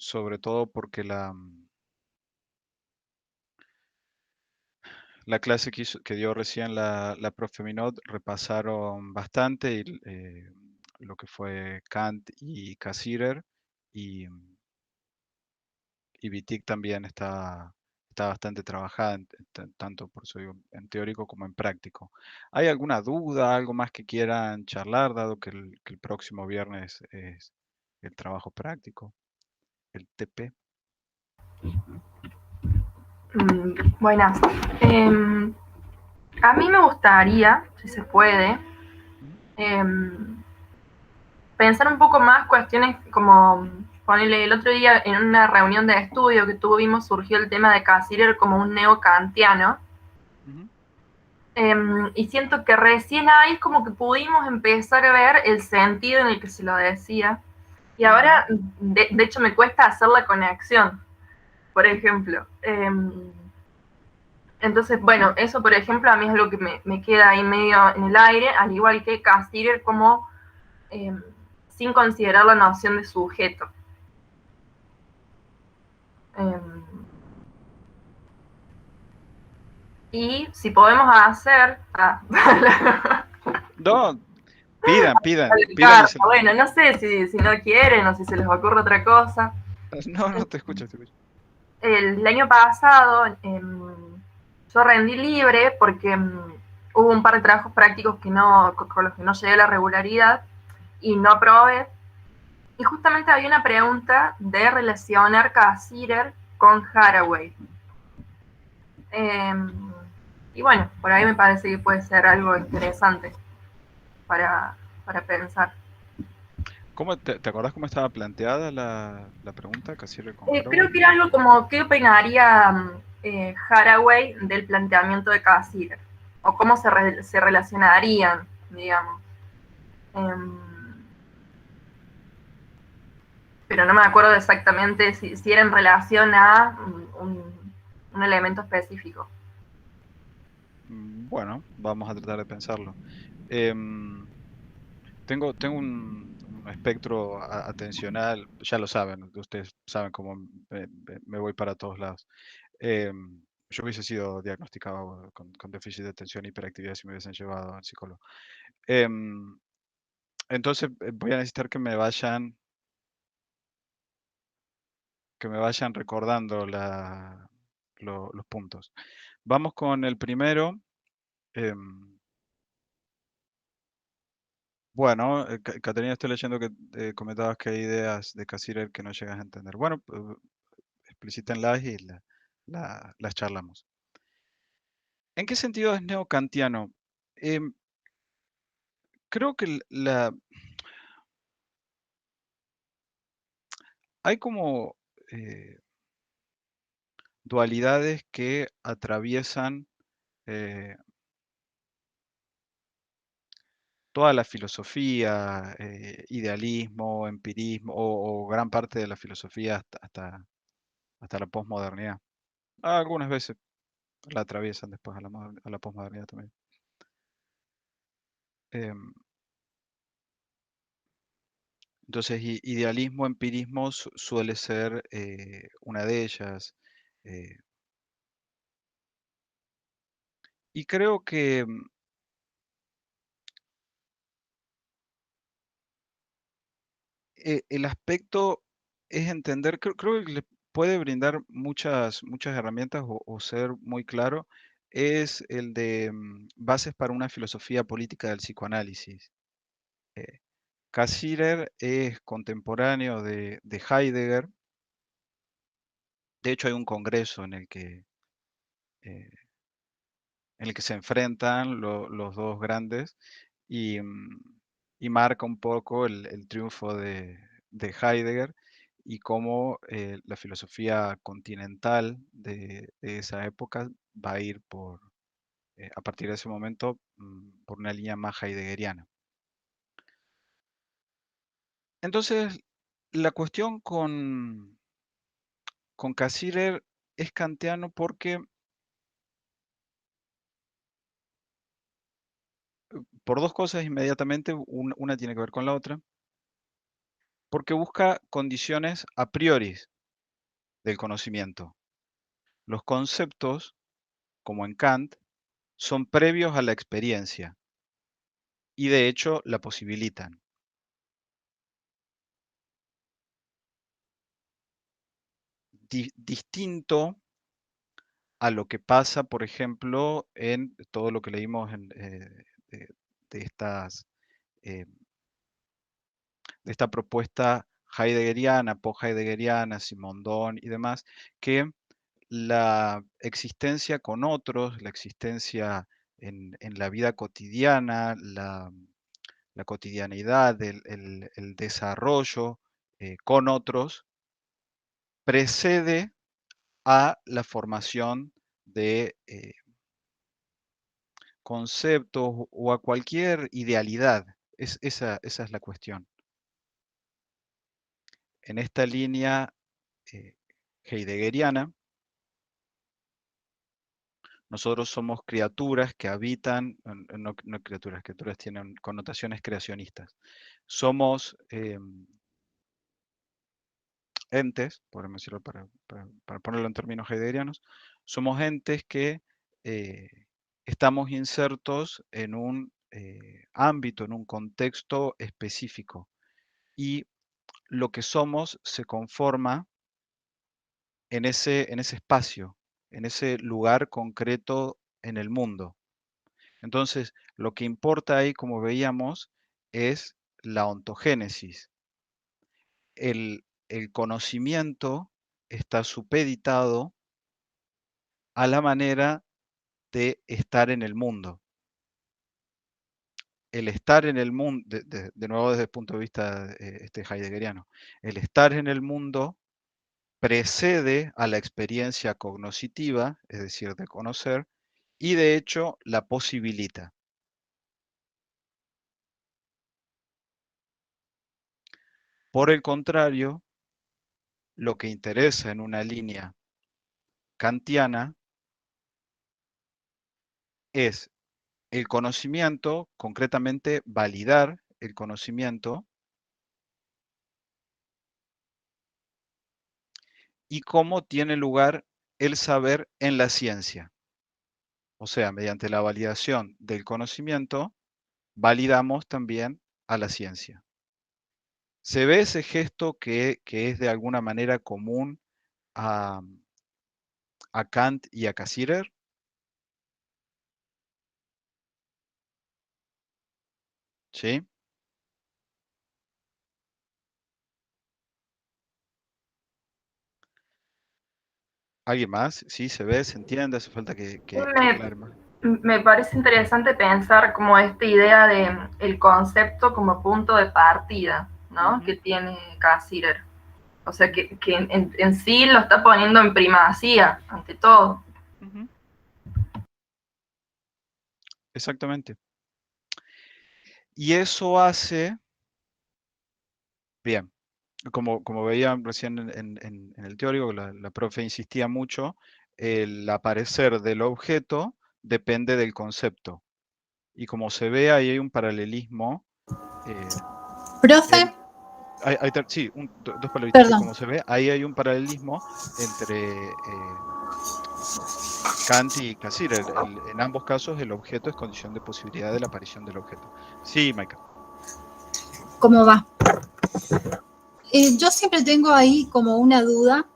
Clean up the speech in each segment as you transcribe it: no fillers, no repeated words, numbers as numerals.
sobre todo porque la clase que dio recién la profe Minot repasaron bastante lo que fue Kant y Cassirer y, y Wittig también está bastante trabajada, tanto por eso digo, en teórico como en práctico. ¿Hay alguna duda, algo más que quieran charlar, dado que el próximo viernes es el trabajo práctico, el TP? Buenas. Em, a mí me gustaría, si se puede, Ujú, em, pensar un poco más cuestiones como, ponerle el otro día en una reunión de estudio que tuvimos, surgió el tema de Cassirer como un neocantiano. ujú, Y siento que recién ahí como que pudimos empezar a ver el sentido en el que se lo decía. Y ujú. ahora, de hecho, me cuesta hacer la conexión, por ejemplo. Entonces, bueno, eso por ejemplo a mí es algo que me queda ahí medio en el aire, al igual que Castiger como eh, sin considerar la noción de sujeto. Eh, y si podemos hacer, No, pidan y carta, bueno, no sé si no quieren o si se les ocurre otra cosa. No, no te escucho, te escucho. El año pasado yo rendí libre porque hubo un par de trabajos prácticos que no, con los que no llegué a la regularidad y no aprobé. Y justamente había una pregunta de relacionar Cassirer con Haraway. Eh, y bueno, por ahí me parece que puede ser algo interesante para, para pensar. ¿Te acordás cómo estaba planteada la pregunta? Cassirer con Creo Haraway. que era algo como qué opinaría Haraway del planteamiento de Cassirer, o cómo se relacionarían, digamos. Eh, pero no me acuerdo exactamente si era en relación a un elemento específico. Bueno, vamos a tratar de pensarlo. Em, tengo un espectro atencional, ya lo saben, ustedes saben cómo me voy para todos lados. Yo hubiese sido diagnosticado con déficit de atención y hiperactividad si me hubiesen llevado al psicólogo. Em, entonces voy a necesitar que me vayan recordando los puntos. Vamos con el primero. em, Bueno, Caterina, estoy leyendo que comentabas que hay ideas de Cassirer que no llegas a entender. Bueno, explícitenlas y las charlamos. ¿En qué sentido es neocantiano? Em, Creo que hay como eh, dualidades que atraviesan eh, toda la filosofía, idealismo, empirismo o gran parte de la filosofía hasta la posmodernidad. Algunas veces la atraviesan después a la posmodernidad también. Em, entonces, idealismo, empirismo suele ser una de ellas. eh, y creo que el aspecto es entender, creo que le puede brindar muchas herramientas o ser muy claro, es el de bases para una filosofía política del psicoanálisis. Eh, Cassirer es contemporáneo de Heidegger. De hecho, hay un congreso eh, en el que se enfrentan los dos grandes y, y marca un poco el triunfo de Heidegger y cómo la filosofía continental de esa época va a ir a partir de ese momento, por una línea más heideggeriana. Entonces, la cuestión con Cassirer es kantiano porque, por dos cosas inmediatamente, una tiene que ver con la otra. Porque busca condiciones a priori del conocimiento. Los conceptos, como en Kant, son previos a la experiencia y de hecho la posibilitan. Distinto a lo que pasa, por ejemplo, en todo lo que leímos de, de estas, eh, de esta propuesta heideggeriana, post-heideggeriana, Simondón y demás, que la existencia con otros, la existencia en la vida cotidiana, la cotidianidad, el desarrollo con otros, precede a la formación de conceptos o a cualquier idealidad. Esa es la cuestión. En esta línea heideggeriana, nosotros somos criaturas que habitan, no criaturas, criaturas tienen connotaciones creacionistas. Somos entes, podemos decirlo para ponerlo en términos heideggerianos, somos entes que eh, estamos insertos en un ámbito, en un contexto específico. Y lo que somos se conforma en ese espacio, en ese lugar concreto en el mundo. Entonces, lo que importa ahí, como veíamos, es la ontogénesis. El conocimiento está supeditado a la manera de estar en el mundo. El estar en el mundo, de nuevo desde el punto de vista heideggeriano, el estar en el mundo precede a la experiencia cognoscitiva, es decir, de conocer, y de hecho la posibilita. Por el contrario, lo que interesa en una línea kantiana es el conocimiento, concretamente validar el conocimiento y cómo tiene lugar el saber en la ciencia. O sea, mediante la validación del conocimiento, validamos también a la ciencia. ¿Se ve ese gesto que es de alguna manera común a, a Kant y a Cassirer? ¿Sí? ¿Alguien más? ¿Sí? ¿Se ve? ¿Se entiende? ¿Hace falta que Me, aclare más? me parece interesante pensar como esta idea de el concepto como punto de partida, ¿no? Ujú, Que tiene Cassirer. O sea, que en sí lo está poniendo en primacía, ante todo. ujú. Exactamente. Y eso hace, bien, como veían recién en el teórico, la profe insistía mucho, el aparecer del objeto depende del concepto. Y como se ve, ahí hay un paralelismo. eh, Profe, en, sí, dos palabritas. perdón. Como se ve, ahí hay un paralelismo entre Kant y Cassirer. En ambos casos, el objeto es condición de posibilidad de la aparición del objeto. Sí, Maika. ¿Cómo va? Yo siempre tengo ahí como una duda.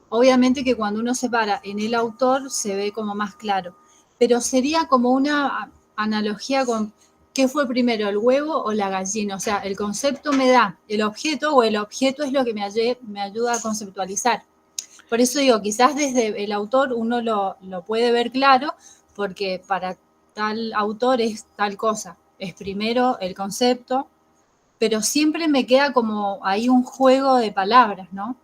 Obviamente que cuando uno se para en el autor se ve como más claro, pero sería como una analogía con qué fue primero, el huevo o la gallina. O sea, el concepto me da el objeto o el objeto es lo que me ayuda a conceptualizar. Por eso digo, quizás desde el autor uno lo puede ver claro, porque para tal autor es tal cosa. Es primero el concepto, pero siempre me queda como ahí un juego de palabras, ¿no?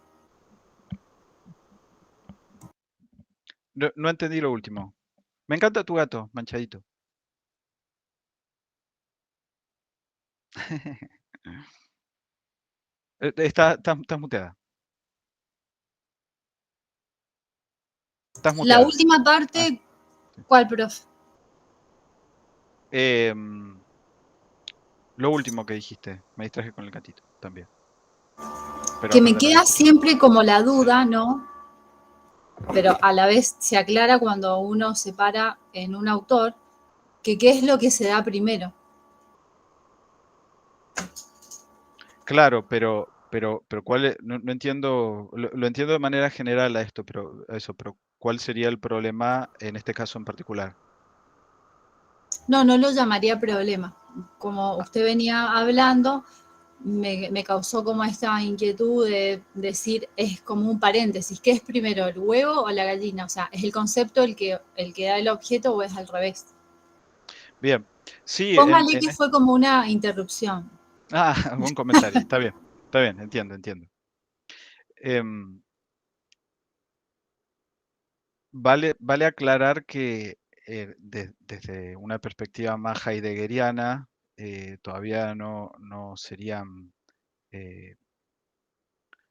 No, no entendí lo último. Me encanta tu gato, manchadito. Estás muteada. Estás La muteada. última Ah, parte, sí. ¿cuál, profe? Lo último que dijiste. Me distraje con el gatito también. pero Que me aprender a queda discutir. siempre como la duda, ¿no? Pero a la vez se aclara cuando uno se para en un autor, que qué es lo que se da primero. Claro, pero no entiendo, lo entiendo de manera general a esto, pero ¿cuál sería el problema en este caso en particular? No, no lo llamaría problema. Como Ah, usted venía hablando, me causó como esta inquietud de decir, es como un paréntesis, ¿qué es primero, el huevo o la gallina? O sea, ¿es el concepto el que da el objeto o es al revés? bien, sí, Póngale que fue como una interrupción. buen comentario, está bien, entiendo. Em, vale aclarar que desde una perspectiva más heideggeriana, todavía eh,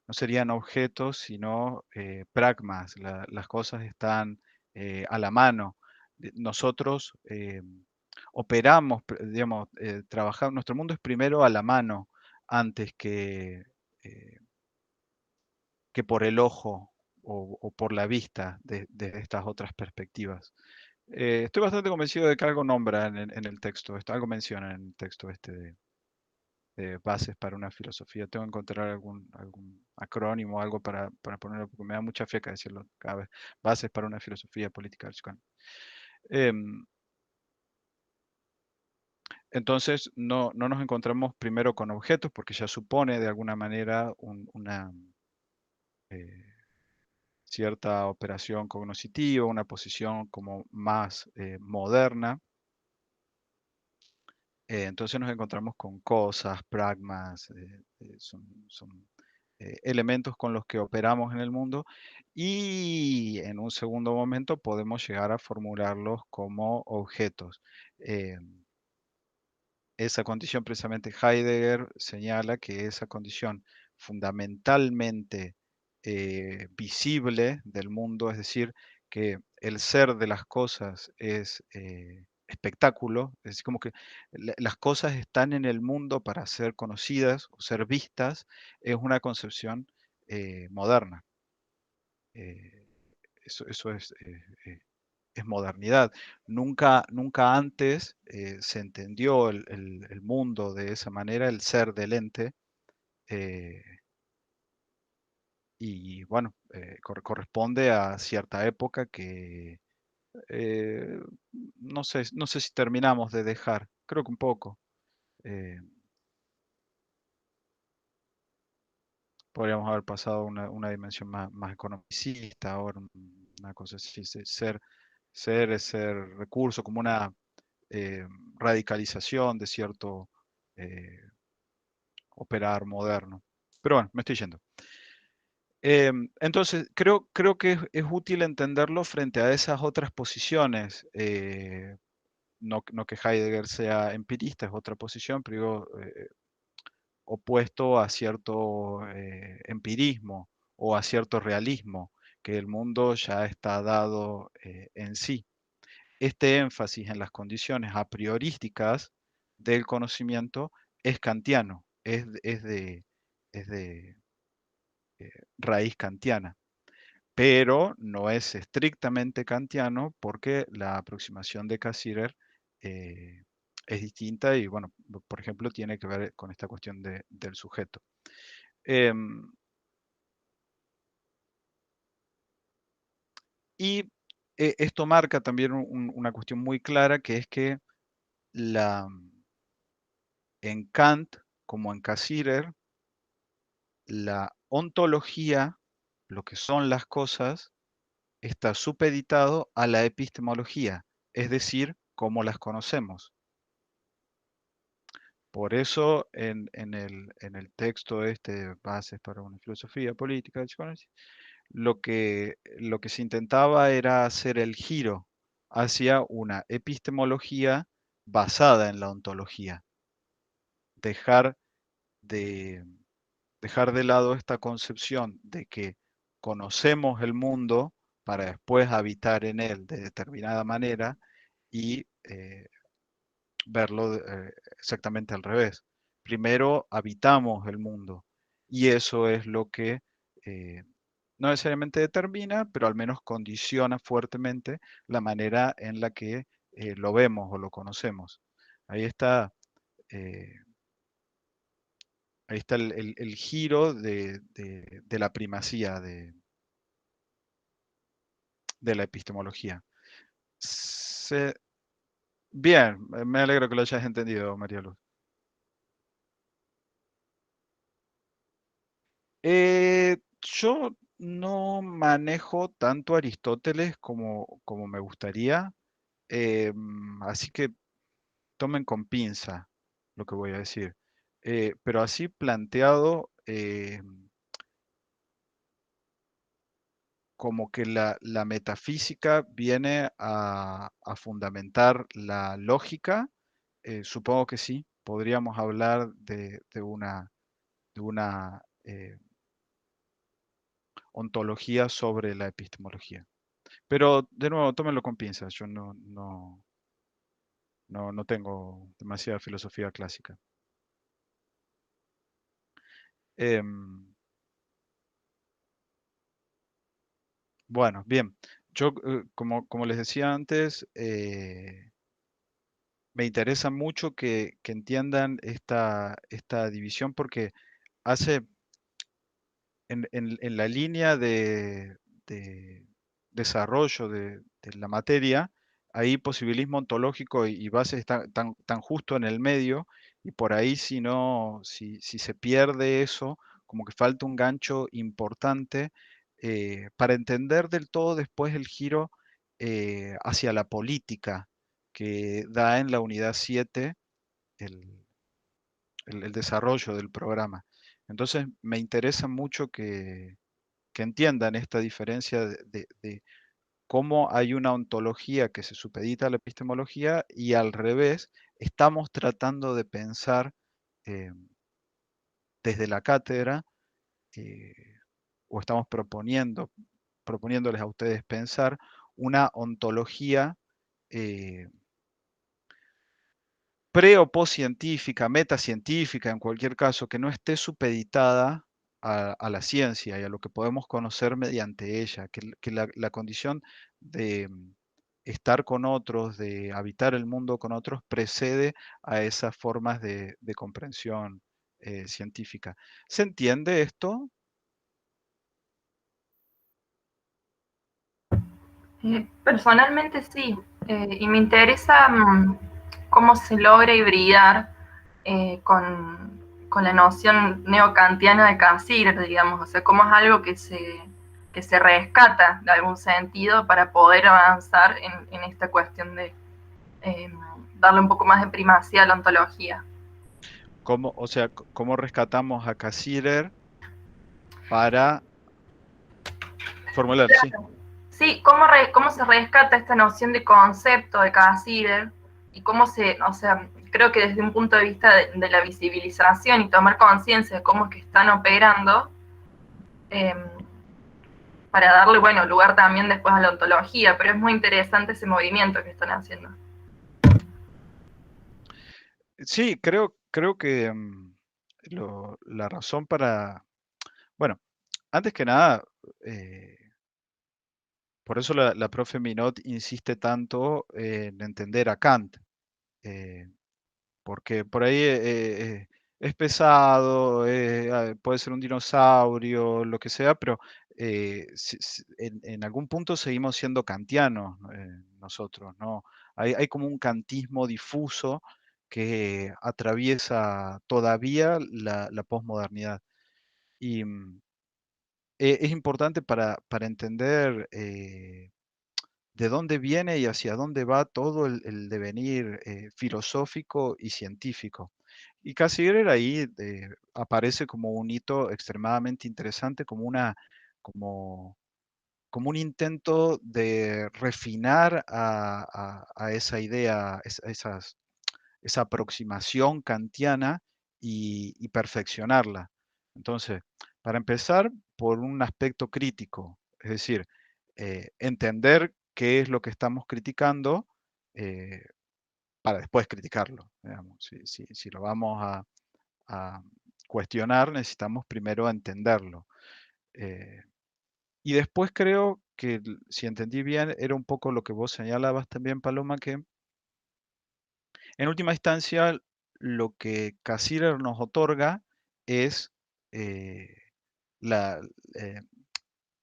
no serían objetos, sino pragmas. Las cosas están a la mano. Nosotros operamos, digamos, trabajamos, nuestro mundo es primero a la mano antes eh, que por el ojo o por la vista de estas otras perspectivas. Estoy bastante convencido de que algo nombra en el texto, algo menciona en el texto este de bases para una filosofía. Tengo que encontrar algún acrónimo o algo para ponerlo, porque me da mucha fiaca decirlo cada vez. Bases para una filosofía política del psicoanálisis. Em, entonces, no nos encontramos primero con objetos, porque ya supone de alguna manera una eh, cierta operación cognoscitiva, una posición como más moderna. Entonces nos encontramos con cosas, pragmas, son elementos con los que operamos en el mundo y en un segundo momento podemos llegar a formularlos como objetos. Eh, esa condición, precisamente Heidegger señala que esa condición fundamentalmente visible del mundo, es decir, que el ser de las cosas es espectáculo, es decir, como que las cosas están en el mundo para ser conocidas o ser vistas, es una concepción moderna. Eh, eso es modernidad. Nunca antes se entendió el mundo de esa manera, el ser del ente, eh, y bueno, corresponde a cierta época que eh, no sé si terminamos de dejar, creo que un poco. eh, Podríamos haber pasado a una dimensión más economicista, ahora una cosa así, ser ese recurso como una eh, radicalización de cierto eh, operar moderno. Pero bueno, me estoy yendo. Entonces, creo que es útil entenderlo frente a esas otras posiciones. No que Heidegger sea empirista, es otra posición, pero digo, opuesto a cierto empirismo o a cierto realismo, que el mundo ya está dado en sí. Este énfasis en las condiciones a priorísticas del conocimiento es kantiano, es de raíz kantiana, pero no es estrictamente kantiano porque la aproximación de Cassirer eh, es distinta y, bueno, por ejemplo, tiene que ver con esta cuestión del sujeto. Em, y esto marca también una cuestión muy clara, que es que la, en Kant, como en Cassirer, la ontología, lo que son las cosas, está supeditado a la epistemología, es decir, cómo las conocemos. Por eso en el texto este, Bases para una filosofía política del psicoanálisis, lo que se intentaba era hacer el giro hacia una epistemología basada en la ontología, dejar de, dejar de lado esta concepción de que conocemos el mundo para después habitar en él de determinada manera y verlo exactamente al revés. Primero habitamos el mundo y eso es lo que no necesariamente determina, pero al menos condiciona fuertemente la manera en la que lo vemos o lo conocemos. Ahí está, eh, ahí está el giro de la primacía de la epistemología. Se- Bien, me alegro que lo hayas entendido, María Luz. Yo no manejo tanto Aristóteles como me gustaría, así que tomen con pinza lo que voy a decir. Pero así planteado, como que la metafísica viene a fundamentar la lógica, supongo que sí, podríamos hablar de una ontología sobre la epistemología. Pero de nuevo, tómenlo con pinzas, yo no tengo demasiada filosofía clásica. Em, bueno, bien. Yo, como les decía antes, me interesa mucho que entiendan esta división porque hace en la línea de desarrollo de la materia, ahí posibilismo ontológico y bases están tan justo en el medio, y por ahí si no, si se pierde eso, como que falta un gancho importante para entender del todo después el giro hacia la política que da en la unidad 7 el, el desarrollo del programa. Entonces me interesa mucho que entiendan esta diferencia de cómo hay una ontología que se supedita a la epistemología y al revés, estamos tratando de pensar eh, desde la cátedra eh, o estamos proponiéndoles a ustedes pensar una ontología eh, pre o postcientífica, metacientífica, en cualquier caso, que no esté supeditada a la ciencia y a lo que podemos conocer mediante ella, que la condición de estar con otros, de habitar el mundo con otros, precede a esas formas de comprensión científica. ¿Se entiende esto? Personalmente sí, y me interesa cómo se logra hibridar con la noción neocantiana de Cassirer, digamos, o sea, cómo es algo que se rescata de algún sentido para poder avanzar en esta cuestión de eh, darle un poco más de primacía a la ontología. O sea, ¿cómo rescatamos a Cassirer para formular? Sí. Sí, cómo se rescata esta noción de concepto de Cassirer y cómo o sea, creo que desde un punto de vista de la visibilización y tomar conciencia de cómo es que están operando, eh, para darle, bueno, lugar también después a la ontología, pero es muy interesante ese movimiento que están haciendo. Sí, creo que la razón para, bueno, antes que nada, eh, por eso la profe Minot insiste tanto en entender a Kant, eh, porque por ahí es pesado, puede ser un dinosaurio, lo que sea, pero en algún punto seguimos siendo kantianos nosotros, ¿no? Hay como un kantismo difuso que atraviesa todavía la posmodernidad. Y es importante para entender de dónde viene y hacia dónde va todo el devenir filosófico y científico. Y Cassirer ahí aparece como un hito extremadamente interesante, como, como un intento de refinar a esa idea, esa aproximación kantiana y perfeccionarla. Entonces, para empezar, por un aspecto crítico, es decir, entender qué es lo que estamos criticando eh, para después criticarlo. Digamos. Si lo vamos a cuestionar, necesitamos primero entenderlo. Y después creo que, si entendí bien, era un poco lo que vos señalabas también, Paloma, que en última instancia lo que Cassirer nos otorga es eh, la, eh,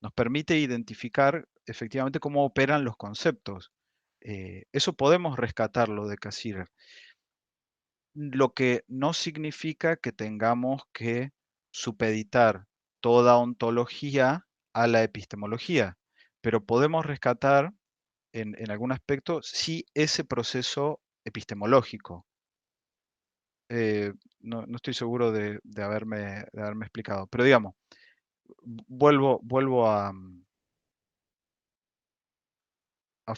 nos permite identificar efectivamente cómo operan los conceptos. Eso podemos rescatarlo de Cassirer. Lo que no significa que tengamos que supeditar toda ontología a la epistemología, pero podemos rescatar en algún aspecto sí ese proceso epistemológico. No estoy seguro de haberme explicado, pero digamos, vuelvo a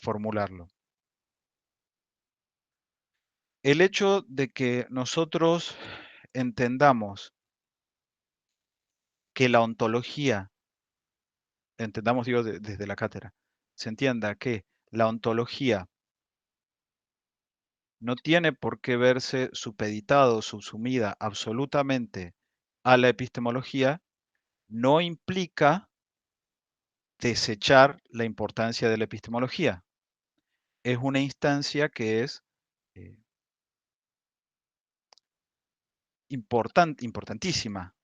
formularlo. El hecho de que nosotros entendamos que la ontología, entendamos, digo, desde la cátedra, se entienda que la ontología no tiene por qué verse supeditado, subsumida absolutamente a la epistemología, no implica desechar la importancia de la epistemología. Es una instancia que es eh, importantísima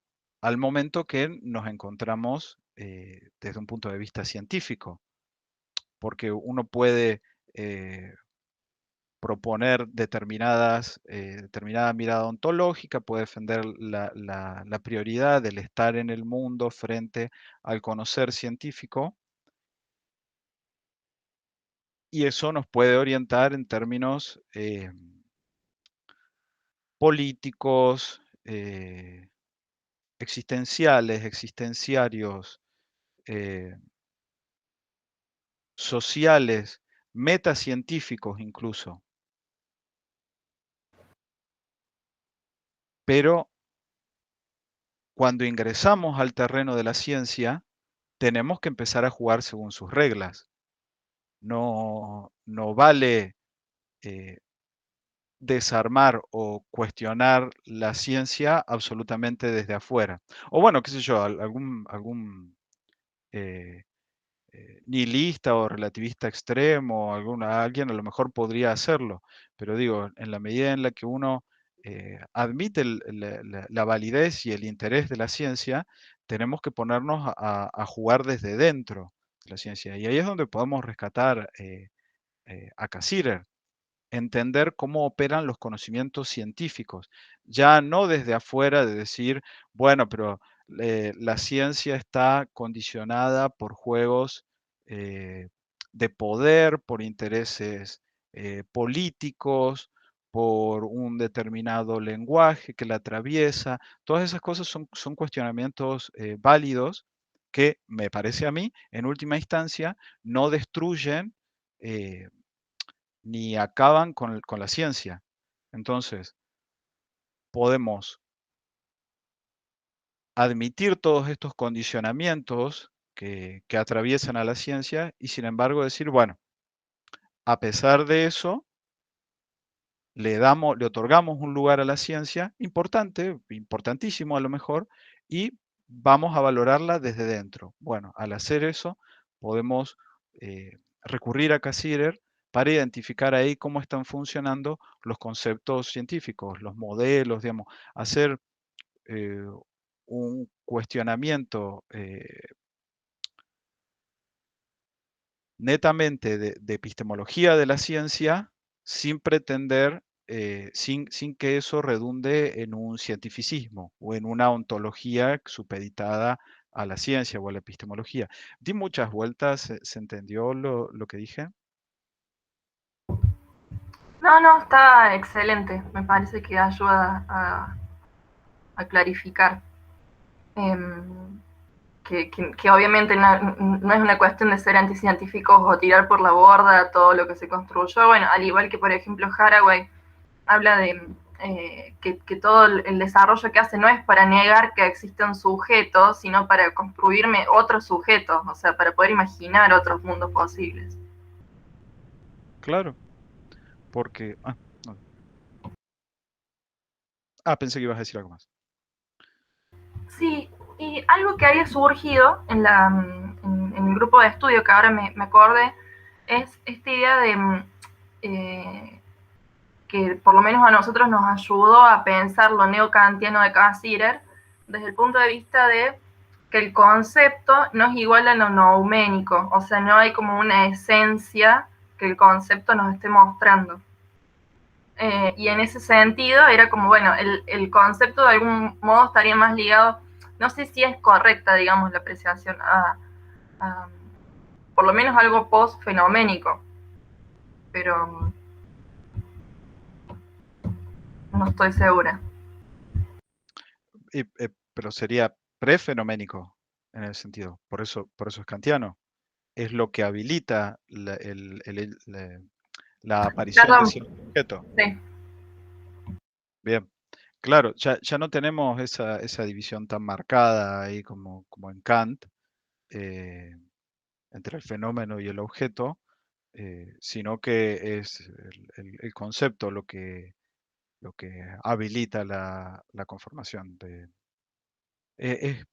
al momento que nos encontramos desde un punto de vista científico, porque uno puede proponer determinada mirada ontológica, puede defender la prioridad del estar en el mundo frente al conocer científico, y eso nos puede orientar en términos políticos, existenciales, existenciarios, eh, sociales, metacientíficos incluso. Pero cuando ingresamos al terreno de la ciencia, tenemos que empezar a jugar según sus reglas. No vale desarmar o cuestionar la ciencia absolutamente desde afuera. O bueno, qué sé yo, algún eh, nihilista o relativista extremo, alguien a lo mejor podría hacerlo, pero digo, en la medida en la que uno admite la validez y el interés de la ciencia, tenemos que ponernos a jugar desde dentro de la ciencia. Y ahí es donde podemos rescatar a Cassirer, entender cómo operan los conocimientos científicos, ya no desde afuera de decir, bueno, pero la ciencia está condicionada por juegos eh, de poder, por intereses políticos, por un determinado lenguaje que la atraviesa. Todas esas cosas son cuestionamientos válidos que, me parece a mí, en última instancia, no destruyen ni acaban con la ciencia. Entonces, podemos admitir todos estos condicionamientos que atraviesan a la ciencia y sin embargo decir, bueno, a pesar de eso, le otorgamos un lugar a la ciencia importante, importantísimo a lo mejor, y vamos a valorarla desde dentro. Bueno, al hacer eso, podemos recurrir a Cassirer para identificar ahí cómo están funcionando los conceptos científicos, los modelos, digamos, hacer eh, un cuestionamiento netamente de epistemología de la ciencia sin pretender, sin que eso redunde en un cientificismo o en una ontología supeditada a la ciencia o a la epistemología. Di muchas vueltas, ¿se entendió lo que dije? No, está excelente. Me parece que ayuda a clarificar. Que obviamente no es una cuestión de ser anticientíficos o tirar por la borda todo lo que se construyó. Bueno, al igual que, por ejemplo, Haraway habla de que todo el desarrollo que hace no es para negar que existe un sujeto, sino para construirme otros sujetos, o sea, para poder imaginar otros mundos posibles. Claro, porque... no. Pensé que ibas a decir algo más. Sí, y algo que había surgido en el grupo de estudio, que ahora me acordé, es esta idea de que por lo menos a nosotros nos ayudó a pensar lo neocantiano de Cassirer desde el punto de vista de que el concepto no es igual a lo nouménico, o sea, no hay como una esencia que el concepto nos esté mostrando. Y en ese sentido era como, bueno, el concepto de algún modo estaría más ligado, no sé si es correcta, digamos, la apreciación, a por lo menos algo post-fenoménico, pero no estoy segura. Pero sería prefenoménico en el sentido, por eso es kantiano. Es lo que habilita la aparición de Perdón, cierto objeto. sí. Bien, claro, ya no tenemos esa división tan marcada ahí como en Kant, eh, entre el fenómeno y el objeto, sino que es el concepto lo que habilita la conformación es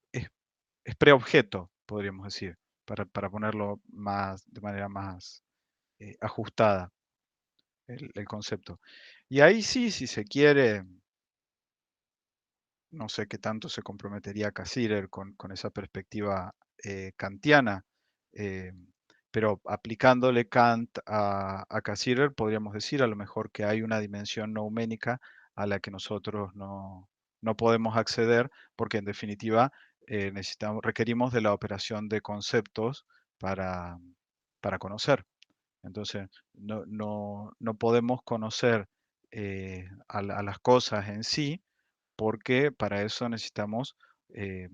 es preobjeto, podríamos decir, para ponerlo de manera más ajustada el concepto. Y ahí sí, si se quiere, no sé qué tanto se comprometería Cassirer con esa perspectiva kantiana, eh, pero aplicándole Kant a Cassirer, podríamos decir a lo mejor que hay una dimensión nouménica a la que nosotros no podemos acceder, porque en definitiva requerimos de la operación de conceptos para, para conocer. Entonces, no podemos conocer a las cosas en sí, porque para eso necesitamos eh,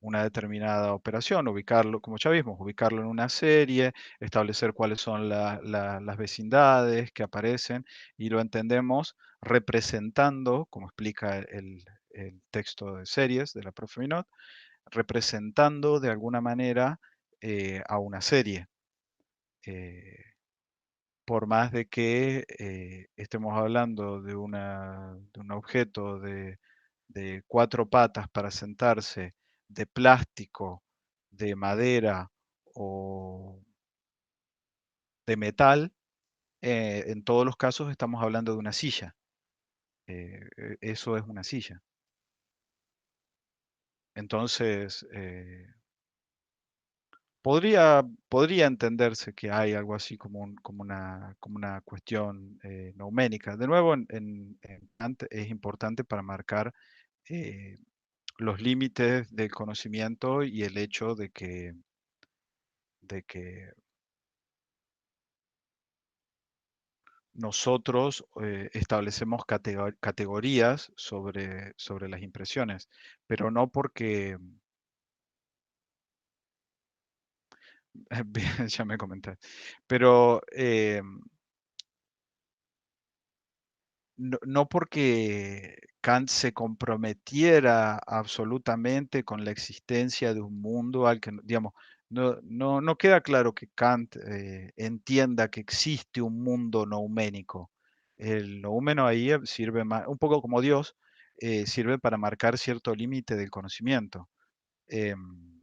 una determinada operación, ubicarlo, como ya vimos, ubicarlo en una serie, establecer cuáles son las vecindades que aparecen y lo entendemos representando, como explica el texto de series de la profe Minot, representando de alguna manera a una serie. Eh, por más de que estemos hablando de un objeto de 4 patas para sentarse, de plástico, de madera o de metal, en todos los casos estamos hablando de una silla. Eso es una silla. Entonces, podría entenderse que hay algo así como una cuestión nouménica. De nuevo, en Kant es importante para marcar eh, los límites del conocimiento y el hecho de que nosotros establecemos categorías sobre las impresiones, pero no porque, bien, ya me comenté, pero no porque Kant se comprometiera absolutamente con la existencia de un mundo al que, digamos, no queda claro que Kant entienda que existe un mundo nouménico. El noumeno ahí sirve más, un poco como Dios, sirve para marcar cierto límite del conocimiento. Em,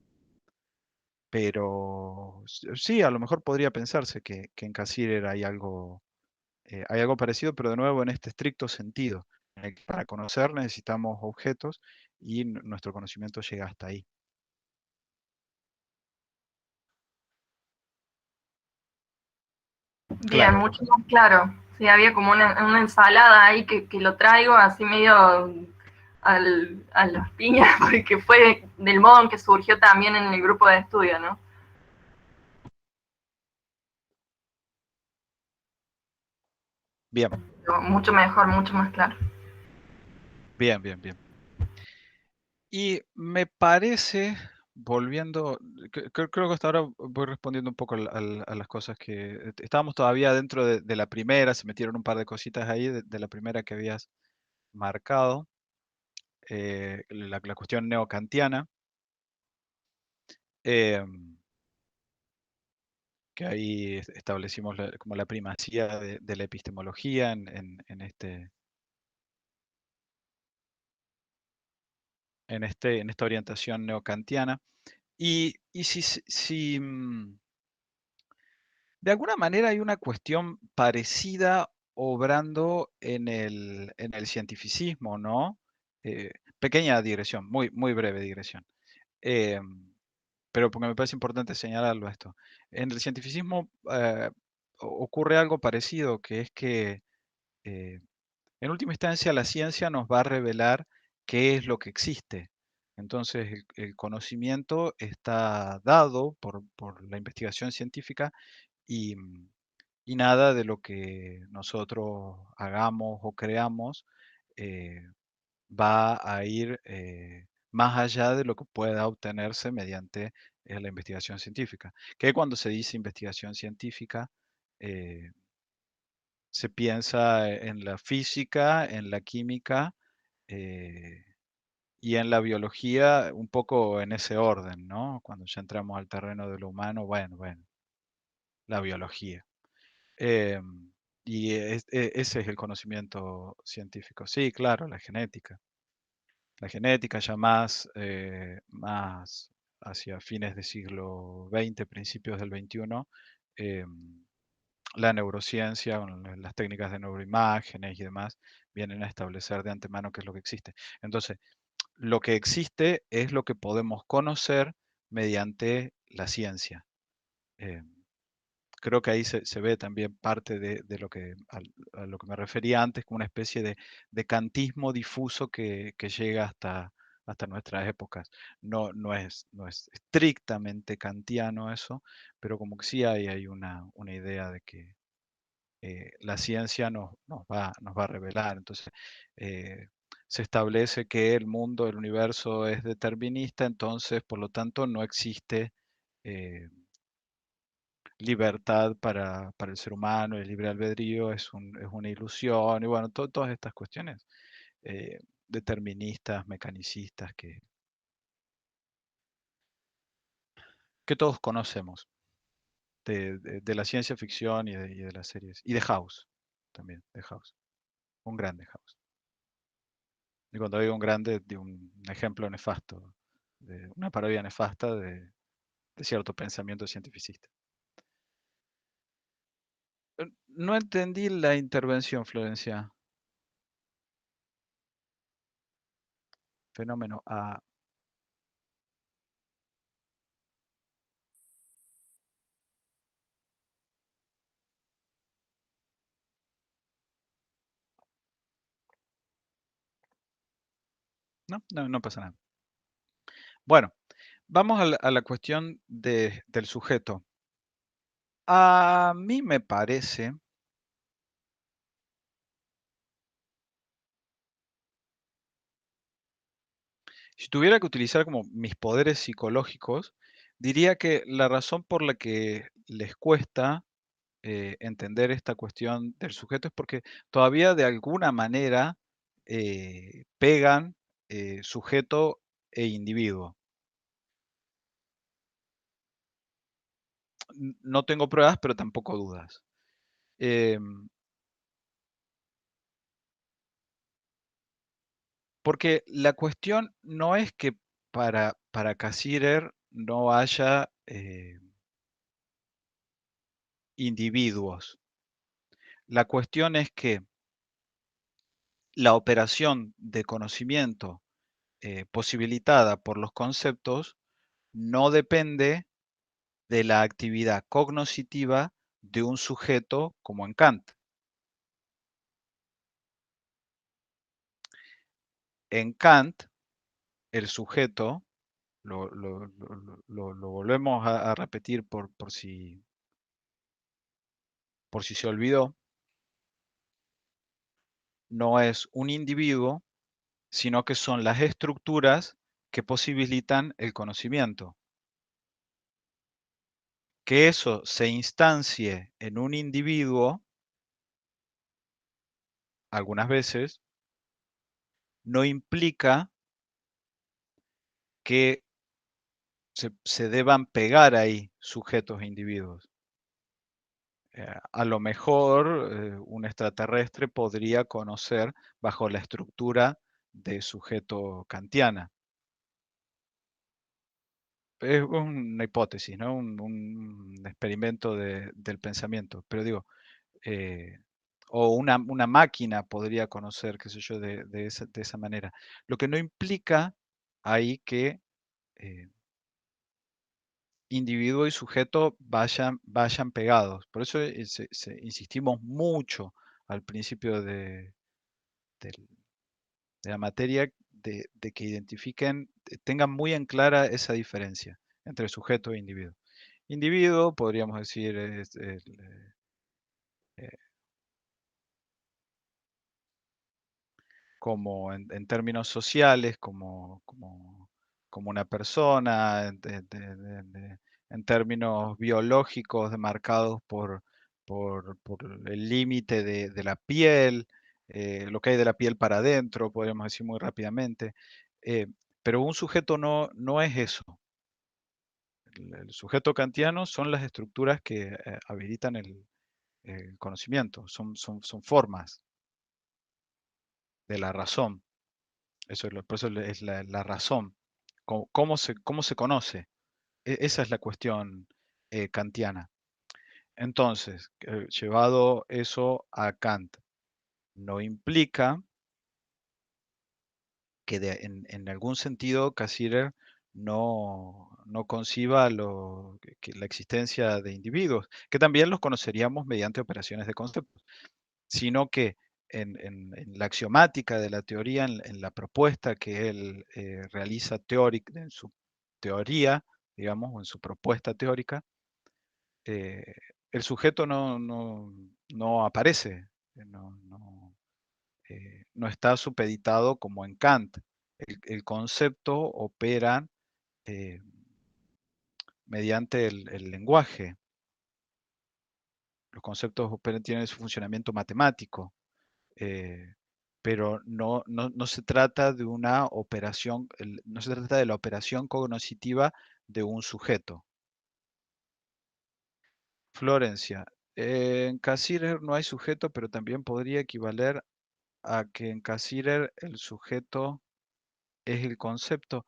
pero sí, a lo mejor podría pensarse que en Cassirer hay algo parecido, pero de nuevo en este estricto sentido. En el que para conocer necesitamos objetos y nuestro conocimiento llega hasta ahí. Bien, Claro, mucho más claro. Sí, había como una ensalada ahí que lo traigo así medio a las piñas, porque fue del modo en que surgió también en el grupo de estudio, ¿no? bien, Pero mucho mejor, mucho más claro. bien. Y me parece, volviendo, creo que hasta ahora voy respondiendo un poco a las cosas que estábamos todavía dentro de la primera, se metieron un par de cositas ahí de la primera que habías marcado, la cuestión neocantiana. em, que ahí establecimos como la primacía de la epistemología en esta orientación neocantiana. Y si de alguna manera hay una cuestión parecida obrando en el cientificismo, ¿no? Pequeña digresión, muy breve digresión. Pero porque me parece importante señalarlo esto. En el cientificismo ocurre algo parecido, que es que eh, en última instancia la ciencia nos va a revelar qué es lo que existe. Entonces el conocimiento está dado por la investigación científica y, y nada de lo que nosotros hagamos o creamos eh, va a ir más allá de lo que pueda obtenerse mediante la investigación científica. Que cuando se dice investigación científica, eh, se piensa en la física, en la química eh, y en la biología, un poco en ese orden, ¿no? Cuando ya entramos al terreno de lo humano, bueno, la biología. Ese es el conocimiento científico. Sí, claro, la genética. La genética ya más hacia fines del siglo XX, principios del XXI, la neurociencia, las técnicas de neuroimágenes y demás, vienen a establecer de antemano qué es lo que existe. Entonces, lo que existe es lo que podemos conocer mediante la ciencia. Eh, Creo que ahí se ve también parte de lo a lo que me refería antes, como una especie de kantismo difuso que llega hasta nuestras épocas. No es estrictamente kantiano eso, pero como que sí hay una idea de que la ciencia nos va a revelar. Entonces, eh, se establece que el mundo, el universo es determinista, entonces, por lo tanto, no existe eh, libertad para el ser humano, el libre albedrío es una ilusión, y bueno, todas estas cuestiones deterministas, mecanicistas, que todos conocemos de la ciencia ficción y de las series, y de House, también, de House, un grande House. Y cuando digo un grande, digo un ejemplo nefasto, de una parodia nefasta de cierto pensamiento cientificista. No entendí la intervención, Florencia. Fenómeno A. No pasa nada. Bueno, vamos a la cuestión del sujeto. A mí me parece, si tuviera que utilizar como mis poderes psicológicos, diría que la razón por la que les cuesta entender esta cuestión del sujeto es porque todavía de alguna manera pegan sujeto e individuo. No tengo pruebas, pero tampoco dudas. Porque la cuestión no es que para Cassirer no haya individuos. La cuestión es que la operación de conocimiento posibilitada por los conceptos no depende de la actividad cognoscitiva de un sujeto como en Kant. En Kant, el sujeto, lo volvemos a repetir por si se olvidó, no es un individuo, sino que son las estructuras que posibilitan el conocimiento. Que eso se instancie en un individuo, algunas veces, no implica que se deban pegar ahí sujetos e individuos. A lo mejor un extraterrestre podría conocer bajo la estructura de sujeto kantiana, es una hipótesis, ¿no? Un experimento del pensamiento. Pero digo, o una máquina podría conocer, qué sé yo, de esa manera. Lo que no implica ahí que individuo y sujeto vayan pegados. Por eso insistimos mucho al principio del- de la materia de que identifiquen, tengan muy en clara esa diferencia entre sujeto e individuo. Individuo, podríamos decir, es eh, como en términos sociales, como una persona, en términos biológicos demarcados por el límite de la piel, lo que hay de la piel para adentro, podríamos decir muy rápidamente. eh, pero un sujeto no es eso. El sujeto kantiano son las estructuras que habilitan el conocimiento, son formas de la razón. Por eso es la razón. ¿Cómo se conoce? Esa es la cuestión kantiana. Entonces, llevado eso a Kant, no implica que en algún sentido Cassirer no conciba la existencia de individuos, que también los conoceríamos mediante operaciones de conceptos, sino que en la axiomática de la teoría, en la propuesta que él realiza teórica, en su teoría, digamos, o en su propuesta teórica, eh, el sujeto no aparece, no está supeditado como en Kant. El concepto opera eh, mediante el lenguaje. Los conceptos tienen su funcionamiento matemático. Pero no se trata de una operación, no se trata de la operación cognoscitiva de un sujeto. Florencia, en Cassirer no hay sujeto, pero también podría equivaler a que en Cassirer el sujeto es el concepto.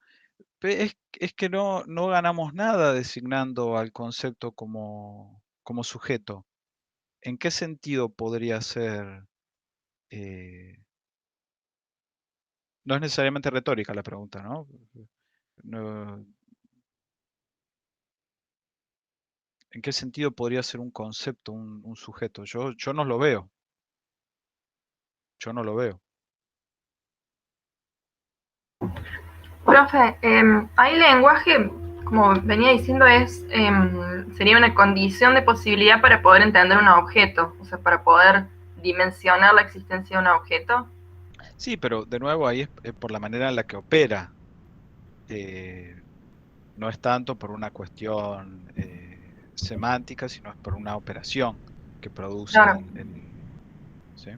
Es que no ganamos nada designando al concepto como sujeto. ¿En qué sentido podría ser? eh, no es necesariamente retórica la pregunta, ¿no? No, ¿en qué sentido podría ser un concepto, un sujeto? Yo no lo veo. Yo no lo veo. Profe, ahí lenguaje, como venía diciendo, sería una condición de posibilidad para poder entender un objeto, o sea, para poder dimensionar la existencia de un objeto. Sí, pero de nuevo ahí es por la manera en la que opera. Eh, no es tanto por una cuestión semántica, sino es por una operación que produce Claro. ¿sí?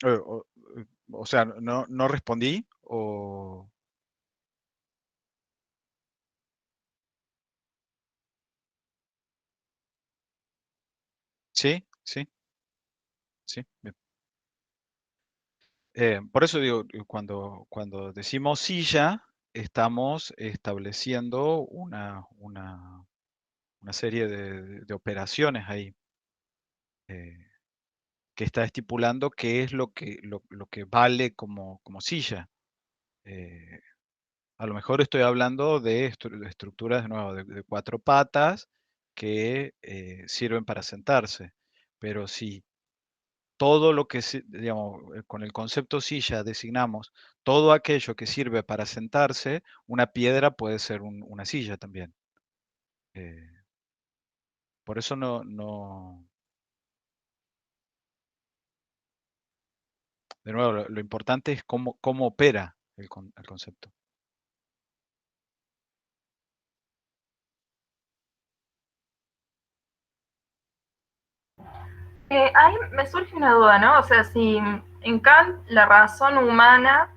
O, o sea, no respondí o... Sí, sí, sí. Bien. Por eso digo, cuando decimos silla, estamos estableciendo una serie de operaciones ahí eh, que está estipulando qué es lo que vale como silla. Eh, a lo mejor estoy hablando de estructuras de nuevo, de cuatro patas que sirven para sentarse, pero si todo lo que, digamos, con el concepto silla designamos todo aquello que sirve para sentarse, una piedra puede ser una silla también. Eh, por eso de nuevo, lo importante es cómo opera el concepto. Ahí me surge una duda, ¿no? O sea, si en Kant la razón humana,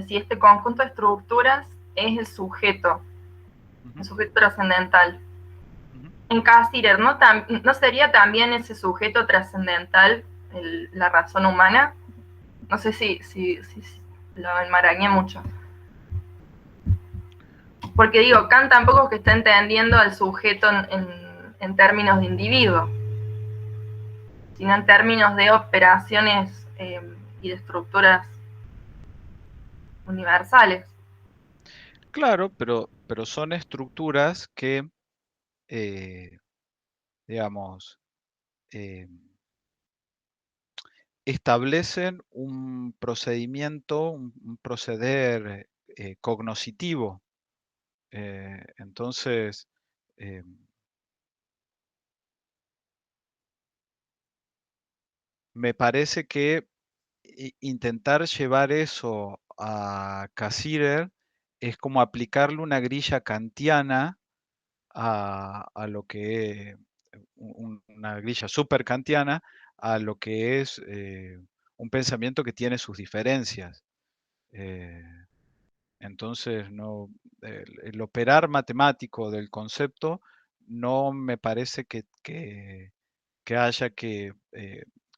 si este conjunto de estructuras es el sujeto trascendental. Ujú. En Cassirer, ¿no sería también ese sujeto trascendental la razón humana. No sé si lo enmarañé mucho. Porque digo, Kant tampoco es que está entendiendo al sujeto en términos de individuo, sino en términos de operaciones y de estructuras universales. Claro, pero son estructuras que, digamos, eh, establecen un procedimiento, un proceder cognoscitivo. Entonces, eh, me parece que intentar llevar eso a Cassirer es como aplicarle una grilla kantiana a lo que una grilla super kantiana a lo que es un pensamiento que tiene sus diferencias. Eh, entonces, no, el operar matemático del concepto no me parece que haya que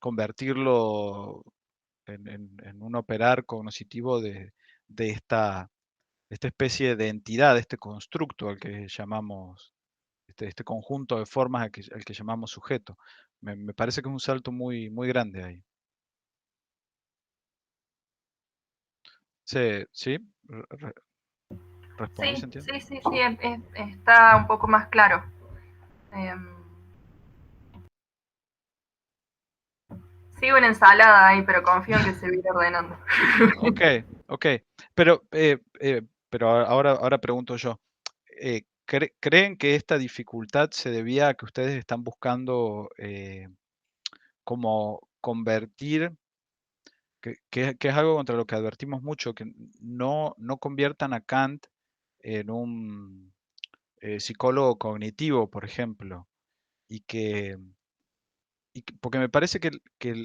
convertirlo en un operar cognoscitivo de esta especie de entidad, de este constructo al que llamamos, este conjunto de formas al que llamamos sujeto. Me parece que es un salto muy, muy grande ahí. ¿Sí? ¿Respondí, Sí, se entiende? sí, sí, sí, está un poco más claro. Eh, Sigo en ensalada ahí, pero confío en que se va a ir ordenando. Ok, ok. Pero ahora pregunto yo. ¿Creen que esta dificultad se debía a que ustedes están buscando como convertir, que es algo contra lo que advertimos mucho, que no conviertan a Kant en un psicólogo cognitivo, por ejemplo, y porque me parece que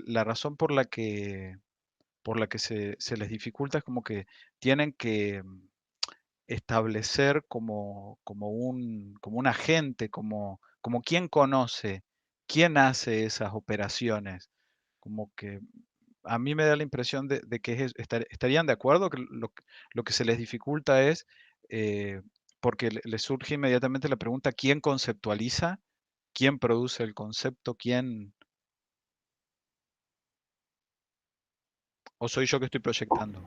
la razón por la que se les dificulta es como que tienen que establecer como un agente, como quien conoce, quién hace esas operaciones. Como que a mí me da la impresión de que estarían de acuerdo que lo que se les dificulta es, porque les surge inmediatamente la pregunta, ¿quién conceptualiza? ¿Quién produce el concepto? ¿Quién? ¿O soy yo que estoy proyectando?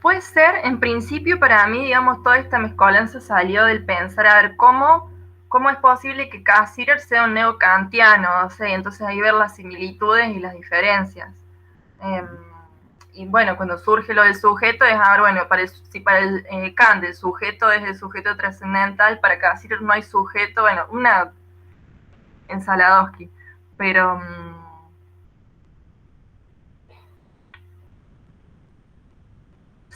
Puede ser, en principio para mí, digamos, toda esta mezcolanza salió del pensar, a ver, cómo es posible que Cassirer sea un neocantiano, o sea, y entonces ahí ver las similitudes y las diferencias. Eh, Ujú. y bueno, cuando surge lo del sujeto, es, a ver, bueno, si para el Kant el sujeto es el sujeto trascendental, para Cassirer no hay sujeto, bueno, una ensaladowski, pero...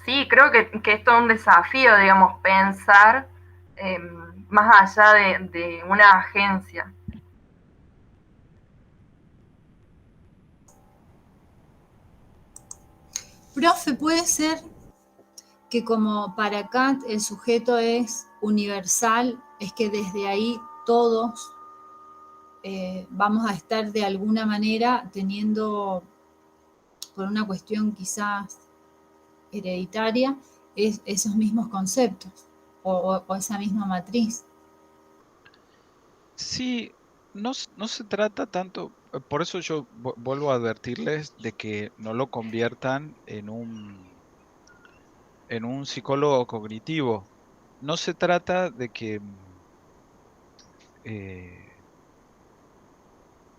Sí, creo que es todo un desafío, digamos, pensar eh, más allá de una agencia. Profe, puede ser que como para Kant el sujeto es universal, es que desde ahí todos vamos a estar de alguna manera teniendo, por una cuestión quizás hereditaria, esos mismos conceptos o esa misma matriz. Sí, no se trata tanto, por eso yo vuelvo a advertirles de que no lo conviertan en un psicólogo cognitivo. No se trata de que eh,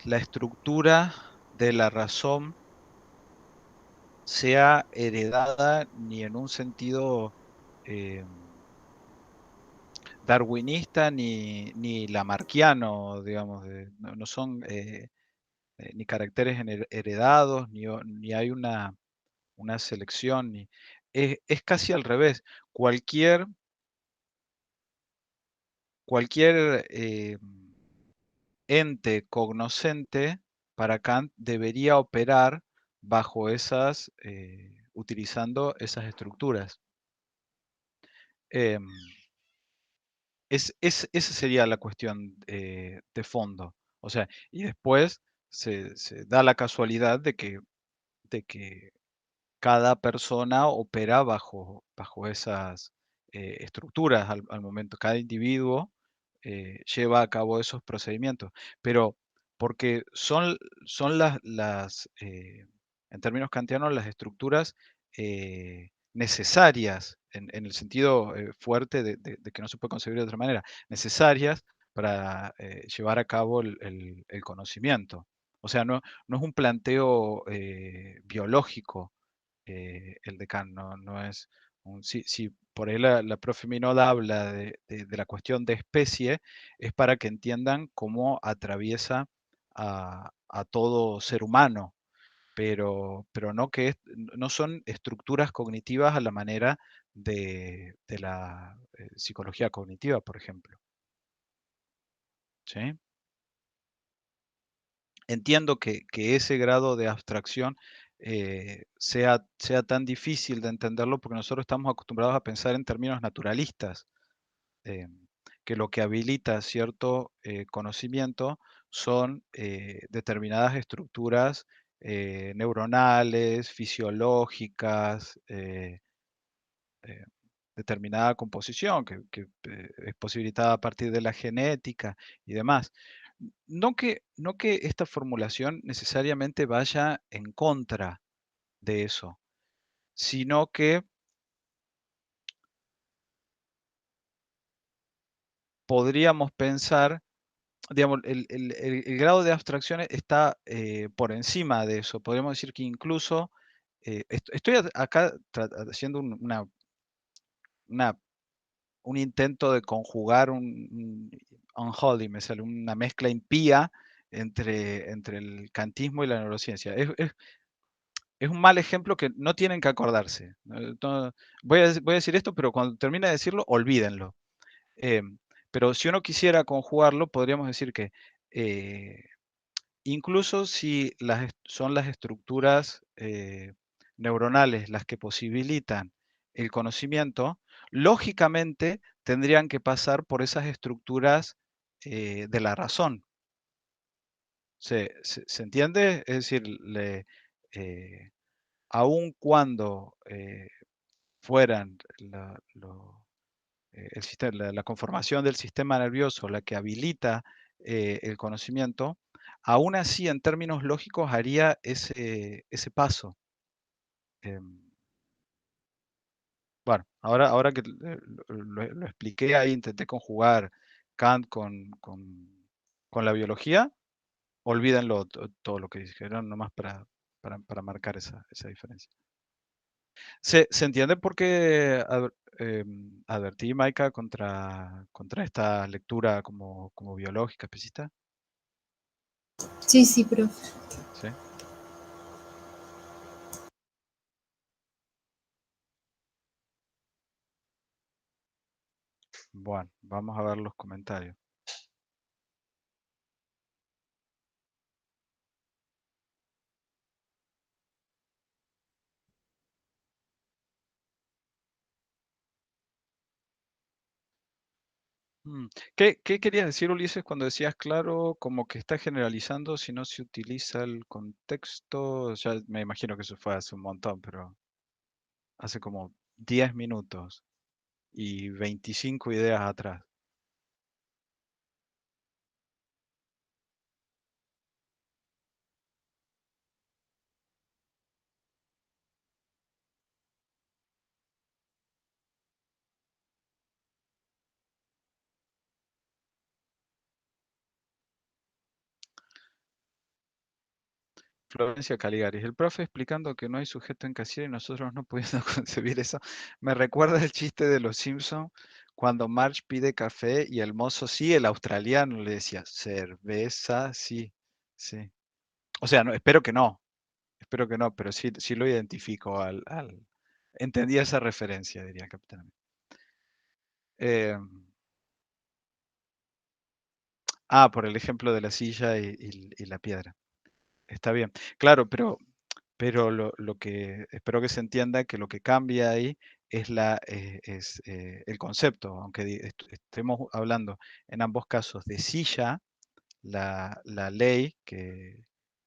la estructura de la razón sea heredada ni en un sentido eh, darwinista ni lamarquiano, digamos, no son ni caracteres heredados, ni hay una selección, es casi al revés. Cualquier ente cognoscente para Kant debería operar bajo utilizando esas estructuras. Em, esa sería la cuestión de fondo. O sea, y después se da la casualidad de que cada persona opera bajo esas estructuras al momento. Cada individuo lleva a cabo esos procedimientos, pero porque son en términos kantianos, las estructuras necesarias, en el sentido fuerte de que no se puede concebir de otra manera, necesarias para llevar a cabo el conocimiento. O sea, no es un planteo biológico el decano, no es si por ahí la profe Minot habla de la cuestión de especie, es para que entiendan cómo atraviesa a todo ser humano, pero no son estructuras cognitivas a la manera de la psicología cognitiva, por ejemplo. ¿Sí? Entiendo que ese grado de abstracción sea tan difícil de entenderlo porque nosotros estamos acostumbrados a pensar en términos naturalistas, eh, que lo que habilita cierto conocimiento son determinadas estructuras neuronales, fisiológicas, eh, determinada composición que es posibilitada a partir de la genética y demás. No que esta formulación necesariamente vaya en contra de eso, sino que podríamos pensar, digamos, el grado de abstracción está por encima de eso. Podríamos decir que incluso, estoy acá haciendo una un intento de conjugar un unholy, me sale una mezcla impía entre el kantismo y la neurociencia. Es un mal ejemplo que no tienen que acordarse. Voy a decir esto, pero cuando termine de decirlo, olvídenlo. Pero si uno quisiera conjugarlo, podríamos decir que incluso si son las estructuras neuronales las que posibilitan el conocimiento, lógicamente tendrían que pasar por esas estructuras de la razón. ¿Se entiende? Es decir, eh, aun cuando fueran la conformación del sistema nervioso la que habilita el conocimiento, aún así en términos lógicos haría ese paso. Em, bueno, ahora que lo expliqué ahí, intenté conjugar Kant con la biología, olvídenlo todo lo que dijeron, nomás para marcar esa diferencia. ¿Se entiende por qué advertí, Maika, contra esta lectura como biológica, especista? Sí, sí, profe. ¿Sí? Bueno, vamos a ver los comentarios. ¿Qué querías decir, Ulises, cuando decías claro, como que está generalizando si no se utiliza el contexto? Ya me imagino que eso fue hace un montón, pero hace como 10 minutos y 25 ideas atrás. Florencia Caligaris, el profe explicando que no hay sujeto en casilla y nosotros no pudiendo concebir eso. Me recuerda el chiste de los Simpson cuando Marge pide café y el mozo sí, el australiano le decía, cerveza, sí, sí. O sea, no, espero que no, pero sí lo identifico entendí esa referencia, diría Capitán. Eh, por el ejemplo de la silla y la piedra. Está bien. Claro, pero lo que espero que se entienda que lo que cambia ahí es el concepto, aunque estemos hablando en ambos casos de silla, la ley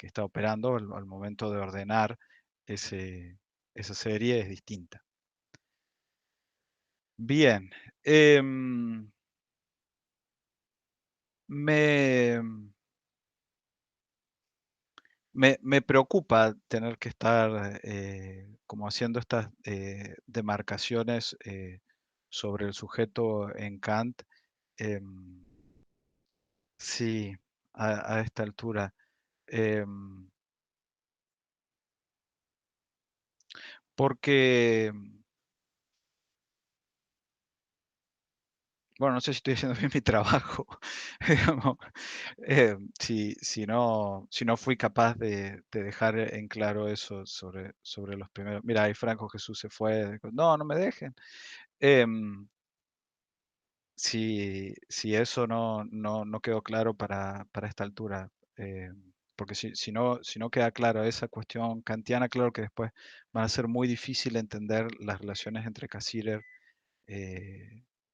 está operando al momento de ordenar esa serie es distinta. Bien. Me, me preocupa tener que estar como haciendo estas demarcaciones sobre el sujeto en Kant. em, sí, a esta altura. em, porque, bueno, no sé si estoy haciendo bien mi trabajo. digamos, si no fui capaz de dejar en claro eso sobre los primeros. Mira, ahí Franco Jesús se fue. No, no me dejen. Em, si eso no quedó claro para esta altura, porque si no queda claro esa cuestión kantiana, claro que después va a ser muy difícil entender las relaciones entre Cassirer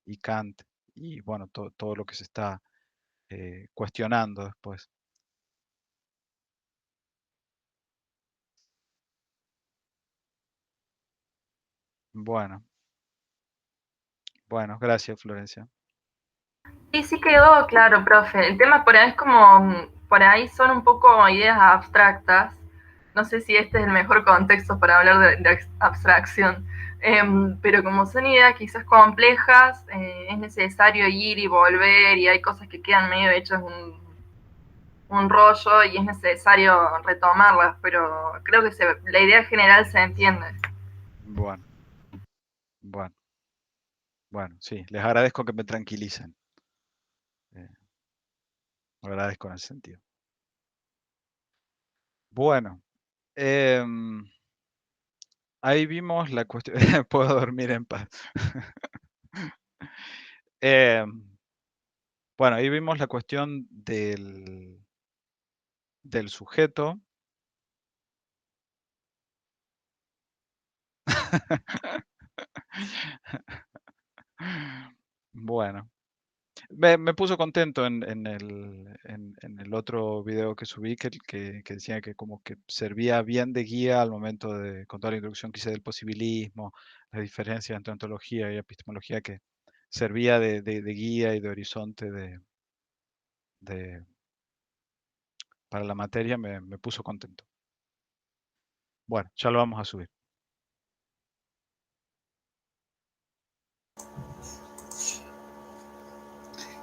y Kant y bueno, todo lo que se está cuestionando después. Bueno, bueno, gracias Florencia. Sí, sí quedó claro, profe. El tema por ahí es como, por ahí son un poco ideas abstractas. No sé si este es el mejor contexto para hablar de abstracción, pero como son ideas quizás complejas, es necesario ir y volver y hay cosas que quedan medio hechas un rollo y es necesario retomarlas, pero creo que la idea general se entiende. Bueno, bueno, bueno, sí, les agradezco que me tranquilicen. Lo agradezco en ese sentido. Bueno, ahí vimos la cuestión. Puedo dormir en paz. Bueno, ahí vimos la cuestión del sujeto. Bueno, me puso contento en el otro video que subí que decía que como que servía bien de guía al momento de con toda la introducción que hice del posibilismo, las diferencias entre ontología y epistemología, que servía de guía y de horizonte de- para la materia, me puso contento. Bueno, ya lo vamos a subir.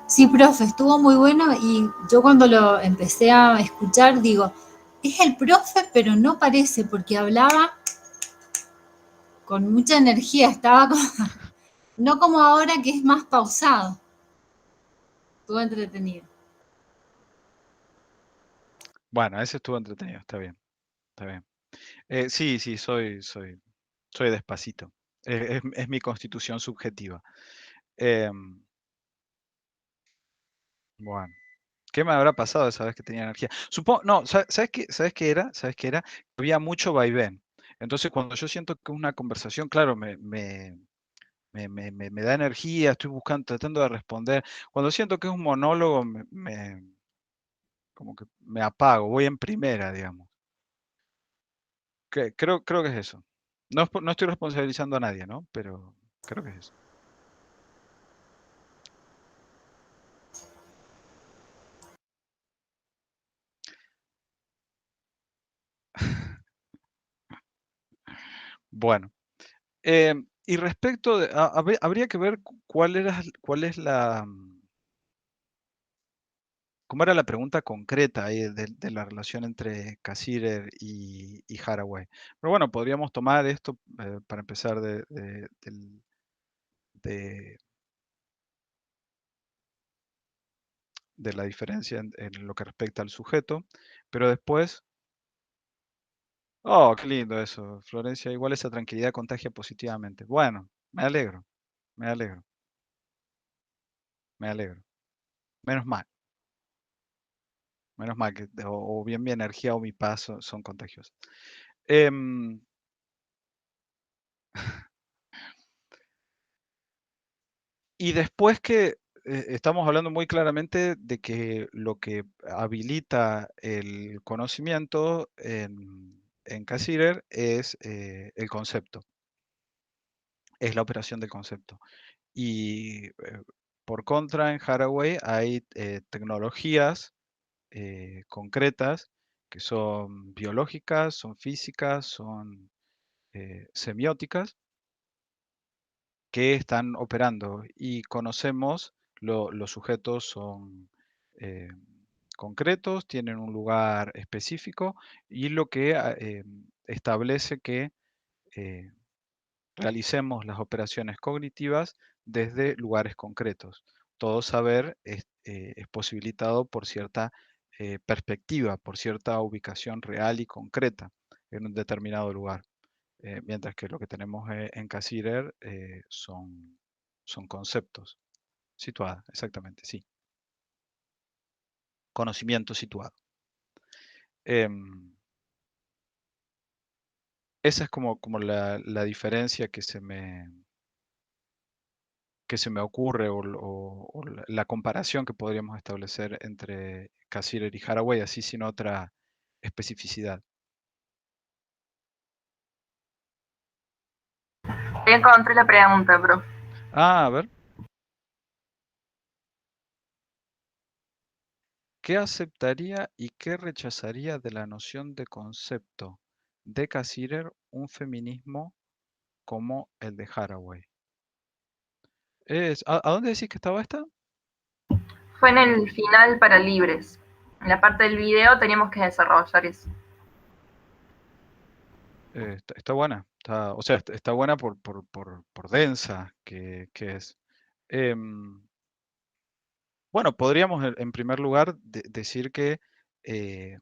Sí, profe, estuvo muy bueno y yo cuando lo empecé a escuchar digo, es el profe, pero no parece porque hablaba con mucha energía, estaba como, no como ahora que es más pausado. Estuvo entretenido. Bueno, ese estuvo entretenido, está bien, está bien. Sí, soy despacito. Es mi constitución subjetiva. Em, bueno, ¿qué me habrá pasado esa vez que tenía energía? Supongo, no, ¿sabes qué era? ¿Sabes qué era? Había mucho vaivén. Entonces, cuando yo siento que una conversación, claro, me da energía, estoy buscando, tratando de responder. Cuando siento que es un monólogo, como que me apago, voy en primera, digamos. Creo que es eso. No estoy responsabilizando a nadie, ¿no? Pero creo que es eso. Bueno, y respecto de, habría que ver cuál es cómo era la pregunta concreta ahí de la relación entre Cassirer y Haraway. Pero bueno, podríamos tomar esto para empezar de- de la diferencia en lo que respecta al sujeto, pero después, oh, qué lindo eso, Florencia, igual esa tranquilidad contagia positivamente. Bueno, me alegro, me alegro, me alegro. Menos mal. Menos mal que o bien mi energía o mi paz son contagiosas. Em, y después que estamos hablando muy claramente de que lo que habilita el conocimiento en Cassirer es el concepto, es la operación del concepto. Y por contra, en Haraway hay tecnologías concretas que son biológicas, son físicas, son semióticas, que están operando y conocemos, los sujetos son eh, concretos, tienen un lugar específico y lo que establece que eh, realicemos las operaciones cognitivas desde lugares concretos. Todo saber es posibilitado por cierta perspectiva, por cierta ubicación real y concreta en un determinado lugar. Mientras que lo que tenemos en Cassirer son conceptos. Situada, exactamente, sí. Conocimiento situado. Esa es como la diferencia que se me ocurre o la comparación que podríamos establecer entre Cassirer y Haraway, así sin otra especificidad. Ya encontré la pregunta, bro. Ah, a ver. ¿Qué aceptaría y qué rechazaría de la noción de concepto de Cassirer un feminismo como el de Haraway? ¿A dónde decís que estaba esta? Fue en el final para libres. En la parte del video teníamos que desarrollar eso. Está buena. O sea, está buena por densa que es. Em, bueno, podríamos en primer lugar decir que es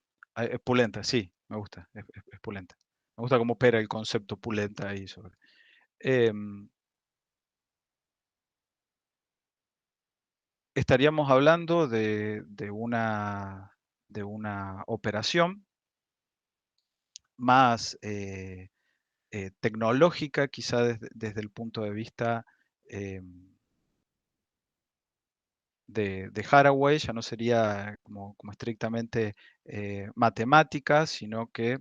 pulenta, sí, me gusta, es pulenta. Me gusta cómo opera el concepto pulenta ahí sobre. Em, estaríamos hablando de una operación más tecnológica, quizá desde el punto de vista de Haraway, ya no sería como estrictamente matemática, sino que,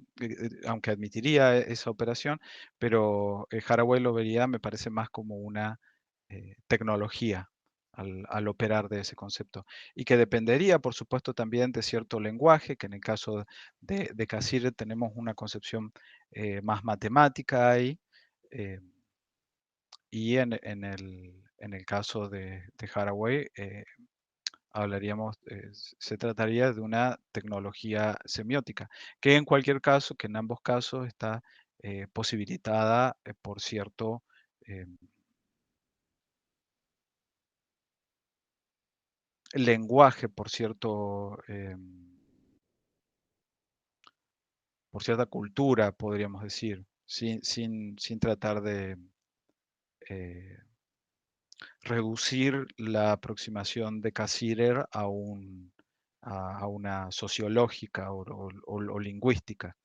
aunque admitiría esa operación, pero Haraway lo vería, me parece, más como una tecnología al operar de ese concepto. Y que dependería, por supuesto, también de cierto lenguaje, que en el caso de Cassirer tenemos una concepción más matemática ahí. eh, y en el caso de Haraway, se trataría de una tecnología semiótica, que en cualquier caso, que en ambos casos está posibilitada por cierto lenguaje, por cierta cultura, podríamos decir, sin tratar de eh, reducir la aproximación de Cassirer a una sociológica o lingüística.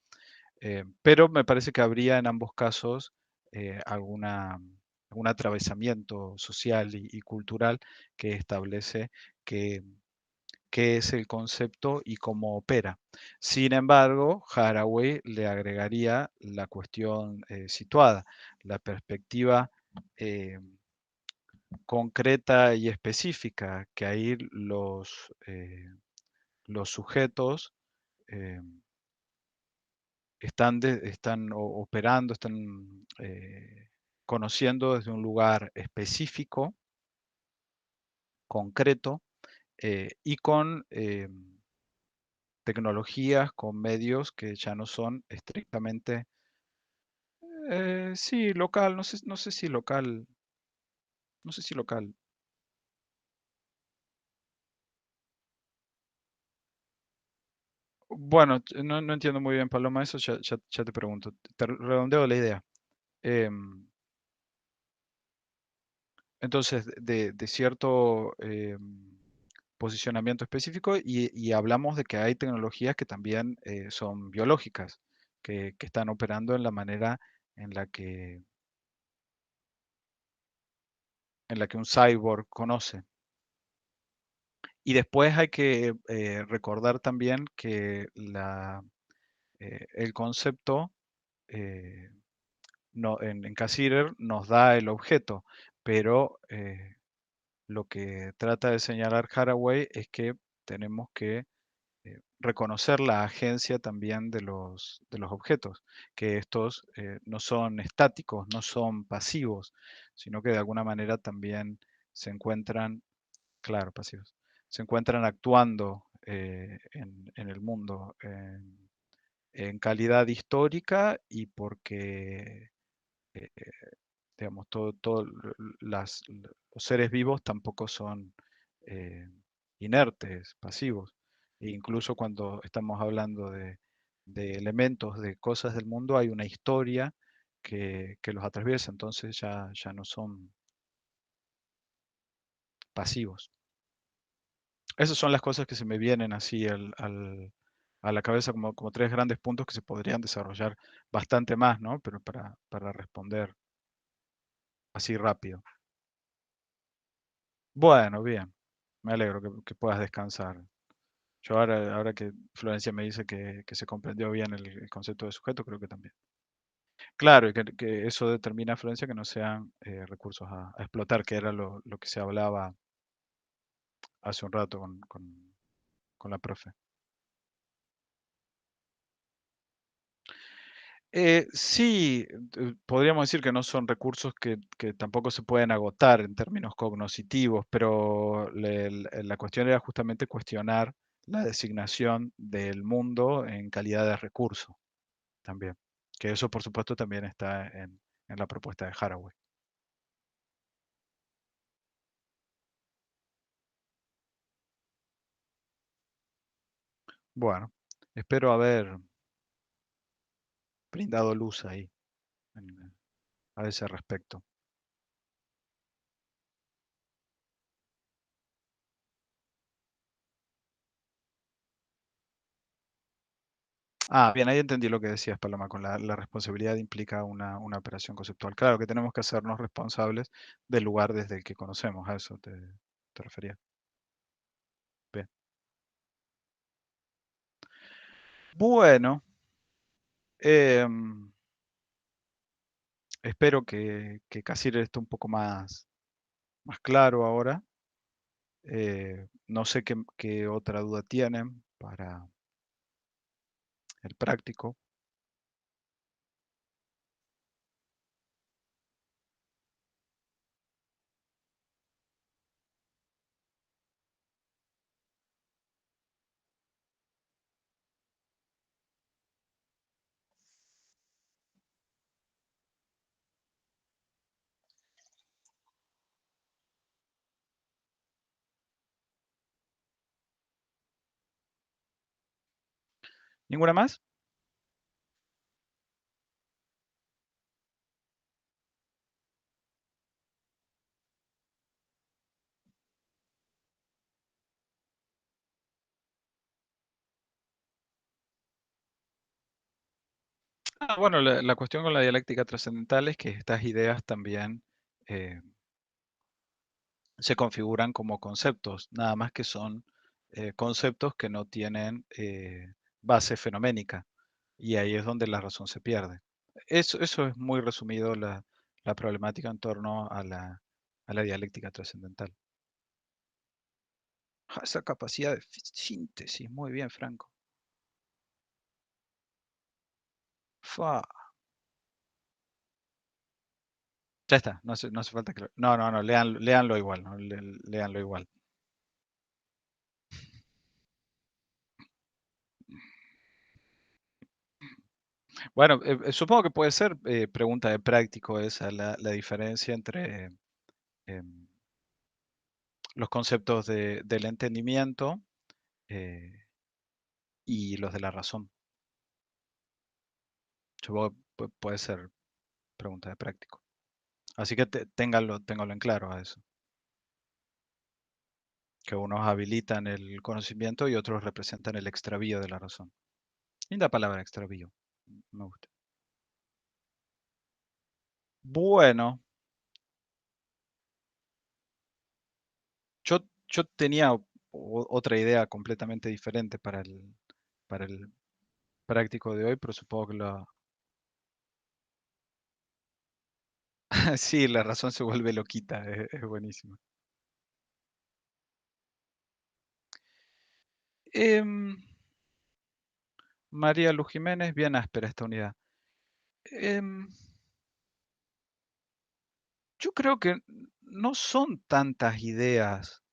Pero me parece que habría en ambos casos algún atravesamiento social y cultural que establece que, qué es el concepto y cómo opera. Sin embargo, Haraway le agregaría la cuestión situada, la perspectiva concreta y específica, que ahí los sujetos eh, están operando, están conociendo desde un lugar específico, concreto, y con tecnologías, con medios que ya no son estrictamente, sí, local, no sé si local, no sé si local. Bueno, no entiendo muy bien, Paloma, eso ya te pregunto. Te redondeo la idea. Em, entonces, de cierto posicionamiento específico y hablamos de que hay tecnologías que también son biológicas, que están operando en la manera en la que un cyborg conoce. Y después hay que recordar también que el concepto en Cassirer nos da el objeto, pero lo que trata de señalar Haraway es que tenemos que reconocer la agencia también de los objetos, que estos no son estáticos, no son pasivos, sino que de alguna manera también se encuentran, claro, pasivos, se encuentran actuando en el mundo en calidad histórica y porque eh, digamos, los seres vivos tampoco son eh, inertes, pasivos. E incluso cuando estamos hablando de elementos, de cosas del mundo, hay una historia que los atraviesa, entonces ya no son pasivos. Esas son las cosas que se me vienen así a la cabeza como tres grandes puntos que se podrían desarrollar bastante más, ¿no? Pero para responder así rápido. Bueno, bien. Me alegro que puedas descansar. Yo ahora que Florencia me dice que se comprendió bien el concepto de sujeto, creo que también. Claro, y que eso determina, Florencia, que no sean recursos a explotar, que era lo que se hablaba hace un rato con la profe. Sí, podríamos decir que no son recursos que tampoco se pueden agotar en términos cognoscitivos, pero la cuestión era justamente cuestionar la designación del mundo en calidad de recurso también. Que eso, por supuesto, también está en la propuesta de Haraway. Bueno, espero haber brindado luz ahí a ese respecto. Ah, bien, ahí entendí lo que decías, Paloma, con la responsabilidad implica una operación conceptual. Claro que tenemos que hacernos responsables del lugar desde el que conocemos, a eso te refería. Bien. Bueno, em, espero que Cassirer esté un poco más claro ahora. No sé qué otra duda tienen para el práctico. ¿Ninguna más? Bueno, la cuestión con la dialéctica trascendental es que estas ideas también eh, se configuran como conceptos, nada más que son conceptos que no tienen base fenoménica, y ahí es donde la razón se pierde. Eso es muy resumido la problemática en torno a la dialéctica trascendental. Esa capacidad de síntesis, muy bien, Franco. Fa. Ya está, no hace falta que no, léanlo igual, ¿no? Léanlo igual. Bueno, supongo que puede ser pregunta de práctico esa, la diferencia entre em, los conceptos del entendimiento eh, y los de la razón. Supongo que puede ser pregunta de práctico. Así que ténganlo en claro a eso. Que unos habilitan el conocimiento y otros representan el extravío de la razón. Linda palabra, extravío. Me gusta. Bueno, yo tenía otra idea completamente diferente para el práctico de hoy, pero supongo que lo... Sí, la razón se vuelve loquita, es buenísimo. Em, María Luz Jiménez, bien áspera esta unidad. Em, yo creo que no son tantas ideas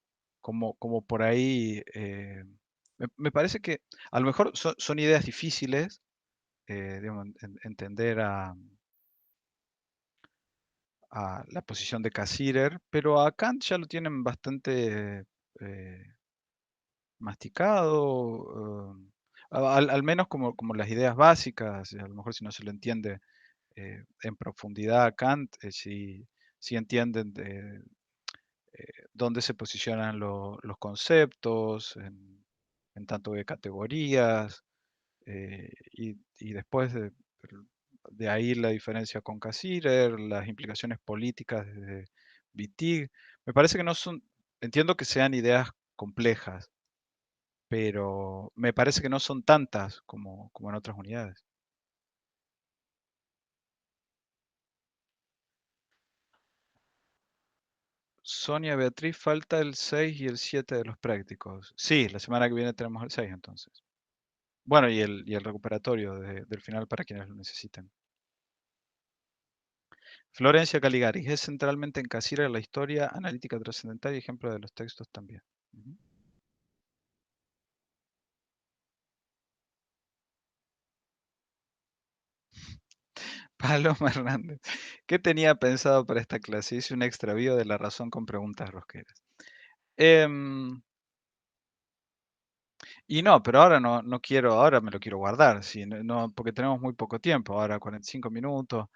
como por ahí. Me parece que a lo mejor son ideas difíciles, digamos, entender a la posición de Cassirer, pero a Kant ya lo tienen bastante eh, masticado, al menos como las ideas básicas. A lo mejor si no se lo entiende en profundidad a Kant, sí entienden dónde se posicionan los conceptos, en tanto de categorías, y después de ahí la diferencia con Cassirer, las implicaciones políticas de Wittig. Me parece que no son, entiendo que sean ideas complejas, pero me parece que no son tantas como en otras unidades. Sonia Beatriz, falta el 6 y el 7 de los prácticos. Sí, la semana que viene tenemos el 6 entonces. Bueno, y el recuperatorio del final para quienes lo necesiten. Florencia Caligaris es centralmente en Cassirer la historia analítica trascendental y ejemplo de los textos también. Ujú. Paloma Hernández. ¿Qué tenía pensado para esta clase? Hice un extravío de la razón con preguntas rosqueras. Y no, pero ahora no quiero, ahora me lo quiero guardar, sí, porque tenemos muy poco tiempo, ahora 45 minutos.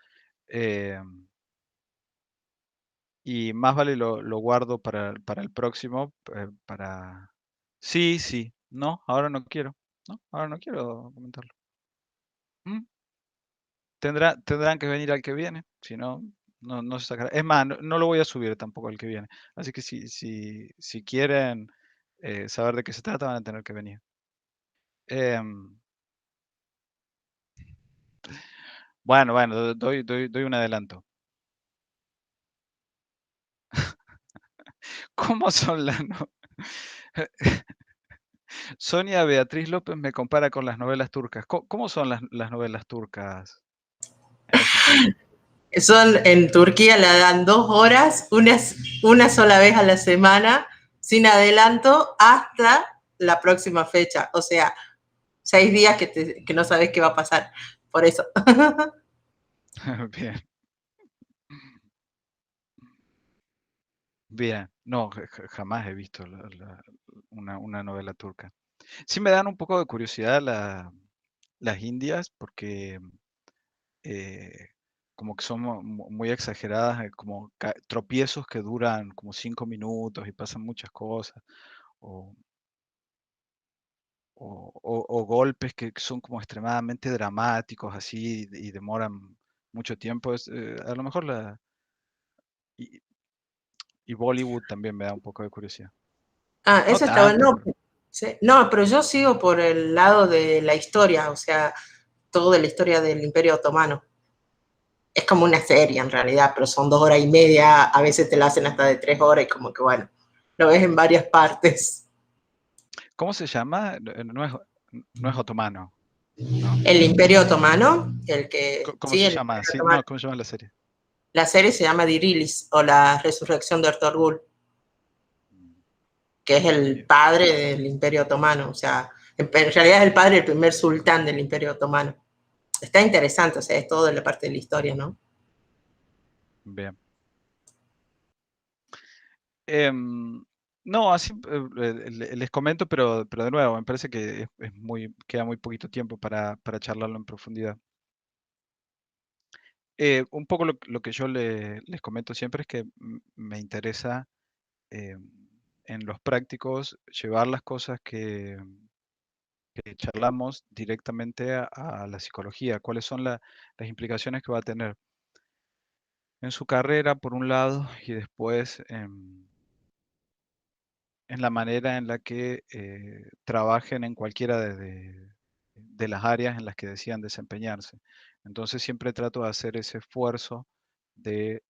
em, y más vale lo guardo para el próximo, para... Sí, sí, no, ahora no quiero, no, ahora no quiero comentarlo. Mm, Tendrán que venir al que viene, si no, no se sacará. Es más, no lo voy a subir tampoco al que viene. Así que si quieren saber de qué se trata, van a tener que venir. Em, bueno, doy un adelanto. ¿Cómo son las no- Sonia Beatriz López me compara con las novelas turcas. ¿Cómo son las novelas turcas en ese país? Son en Turquía la dan 2 horas, una sola vez a la semana, sin adelanto, hasta la próxima fecha. O sea, 6 días que no sabes qué va a pasar. Por eso. Bien, bien. No, jamás he visto una novela turca. Sí me dan un poco de curiosidad las indias porque eh, como que son muy exageradas, como tropiezos que duran como 5 minutos y pasan muchas cosas, o, o golpes que son como extremadamente dramáticos así y demoran mucho tiempo. A lo mejor y, y Bollywood también me da un poco de curiosidad. Ah, No eso está tanto, bueno. pero Sí. No, pero yo sigo por el lado de la historia, o sea, todo de la historia del Imperio Otomano. Es como una serie en realidad, pero son 2 horas y media, a veces te la hacen hasta de 3 horas y como que bueno, lo ves en varias partes. ¿cómo se llama? No es otomano, no. El Imperio Otomano, el que, ¿Cómo sí, se el llama? Imperio Sí, Otomano. no, ¿cómo se llama la serie? La serie se llama Dirilis o la resurrección de Ertugrul, Mm, que es el Bien, padre del Imperio Otomano, o sea, en realidad es el padre del primer sultán del Imperio Otomano. Está interesante, o sea, es todo de la parte de la historia, ¿no? bien. Em, no, así les comento, pero de nuevo, me parece que queda muy poquito tiempo para charlarlo en profundidad. Un poco lo que yo les comento siempre es que me interesa em, en los prácticos llevar las cosas que charlamos directamente a la psicología, cuáles son las implicaciones que va a tener en su carrera, por un lado, y después en la manera en la que trabajen en cualquiera de las áreas en las que decidan desempeñarse. Entonces siempre trato de hacer ese esfuerzo de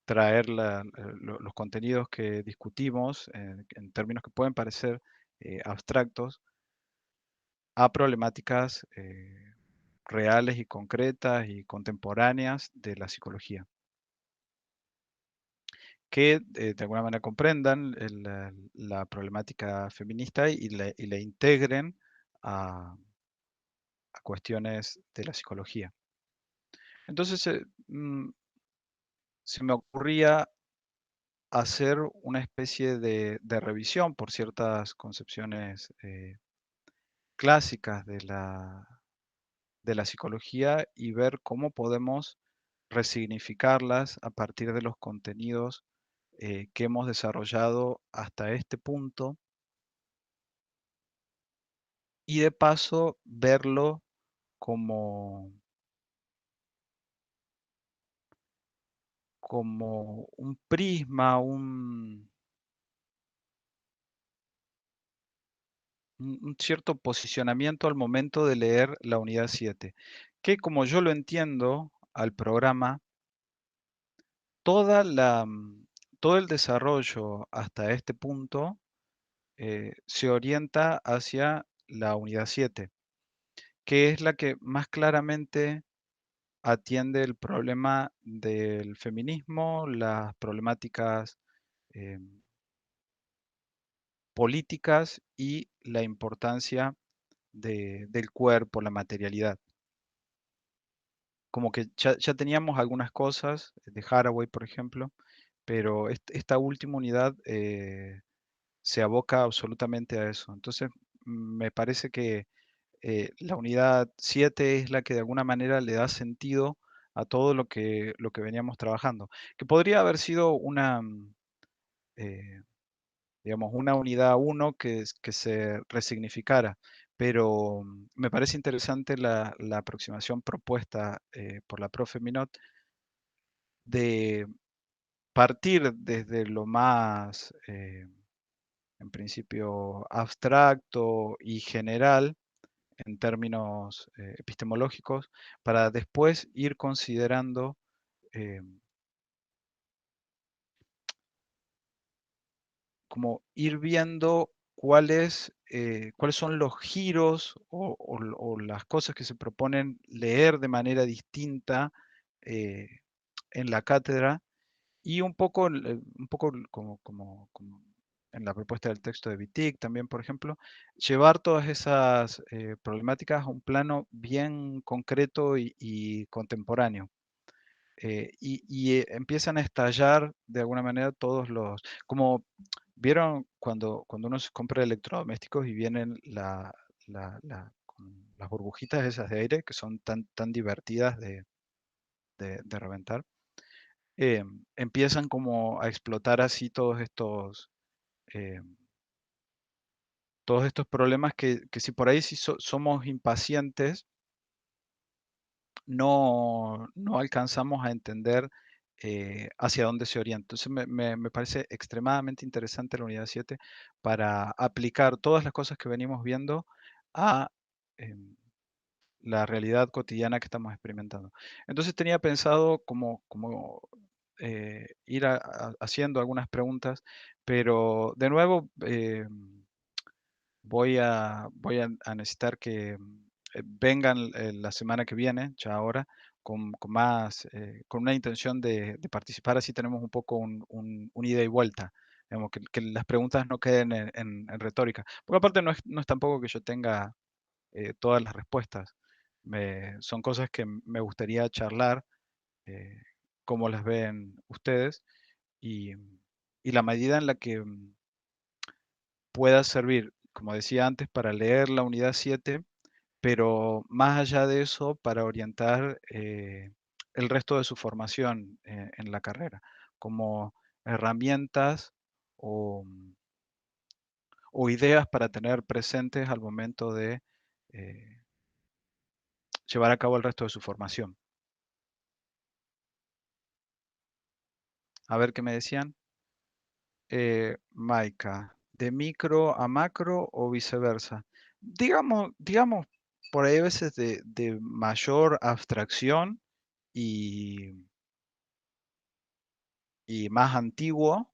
traer los contenidos que discutimos en términos que pueden parecer abstractos a problemáticas reales y concretas y contemporáneas de la psicología, que de alguna manera comprendan la problemática feminista y la integren a cuestiones de la psicología. Entonces, se me ocurría hacer una especie de revisión por ciertas concepciones clásicas de la psicología y ver cómo podemos resignificarlas a partir de los contenidos que hemos desarrollado hasta este punto y de paso verlo como, como un prisma, un cierto posicionamiento al momento de leer la unidad 7, que como yo lo entiendo al programa, todo el desarrollo hasta este punto se orienta hacia la unidad 7, que es la que más claramente atiende el problema del feminismo, las problemáticas políticas y la importancia del cuerpo, la materialidad. Como que ya teníamos algunas cosas de Haraway, por ejemplo, pero esta última unidad se aboca absolutamente a eso. Entonces, me parece que la unidad 7 es la que de alguna manera le da sentido a todo lo que veníamos trabajando, que podría haber sido una, eh, digamos, una unidad 1 que se resignificara, pero me parece interesante la aproximación propuesta por la profe Minot de partir desde lo más, en principio, abstracto y general en términos epistemológicos, para después ir considerando eh, como ir viendo cuáles son los giros o las cosas que se proponen leer de manera distinta eh, en la cátedra y un poco como en la propuesta del texto de Wittig también, por ejemplo, llevar todas esas problemáticas a un plano bien concreto y contemporáneo. Empiezan a estallar de alguna manera como vieron cuando uno se compra electrodomésticos y vienen con las burbujitas esas de aire que son tan divertidas de reventar, empiezan como a explotar así eh, todos estos problemas que si por ahí sí somos impacientes, no alcanzamos a entender hacia dónde se orienta. Entonces me parece extremadamente interesante la unidad 7 para aplicar todas las cosas que venimos viendo a la realidad cotidiana que estamos experimentando. Entonces tenía pensado como ir haciendo algunas preguntas, pero de nuevo voy a necesitar que vengan la semana que viene, ya ahora, con más, con una intención de participar, así tenemos un poco un ida y vuelta. Digamos, que las preguntas no queden en retórica. Porque aparte no es tampoco que yo tenga todas las respuestas. Son cosas que me gustaría charlar, eh, cómo las ven ustedes y, y la medida en la que pueda servir, como decía antes, para leer la unidad 7, pero más allá de eso, para orientar el resto de su formación en la carrera, como herramientas o, o ideas para tener presentes al momento de eh, llevar a cabo el resto de su formación. A ver qué me decían. Maika, ¿de micro a macro o viceversa? Digamos por ahí a veces de mayor abstracción y más antiguo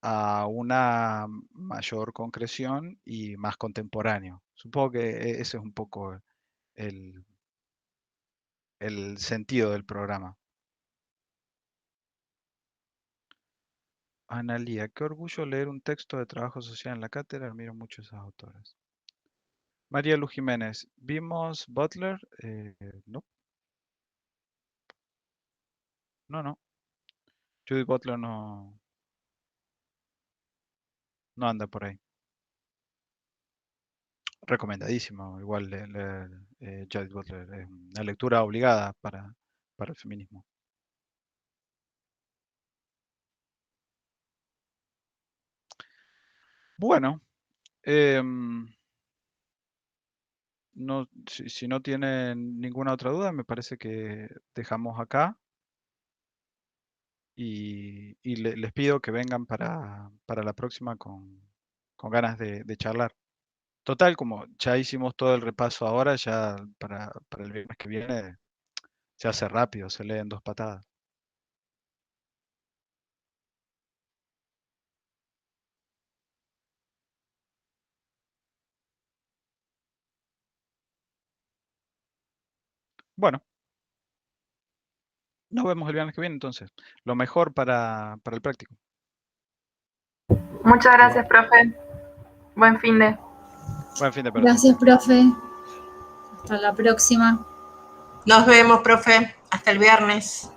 a una mayor concreción y más contemporáneo. Supongo que ese es un poco el, el sentido del programa. Analía, qué orgullo leer un texto de trabajo social en la cátedra, admiro mucho a esas autoras. María Luz Jiménez, ¿vimos Butler? No, no. Judith Butler no anda por ahí. Recomendadísimo, igual leer Judith Butler, es una lectura obligada para el feminismo. Bueno, no, si no tienen ninguna otra duda, me parece que dejamos acá y les pido que vengan para la próxima con ganas de charlar. Total, como ya hicimos todo el repaso ahora, ya para el viernes que viene se hace rápido, se lee en 2 patadas. Bueno, nos vemos el viernes que viene entonces. Lo mejor para el práctico. Muchas gracias, profe. Buen fin de. Buen fin de Gracias, profe. Hasta la próxima. Nos vemos, profe. Hasta el viernes.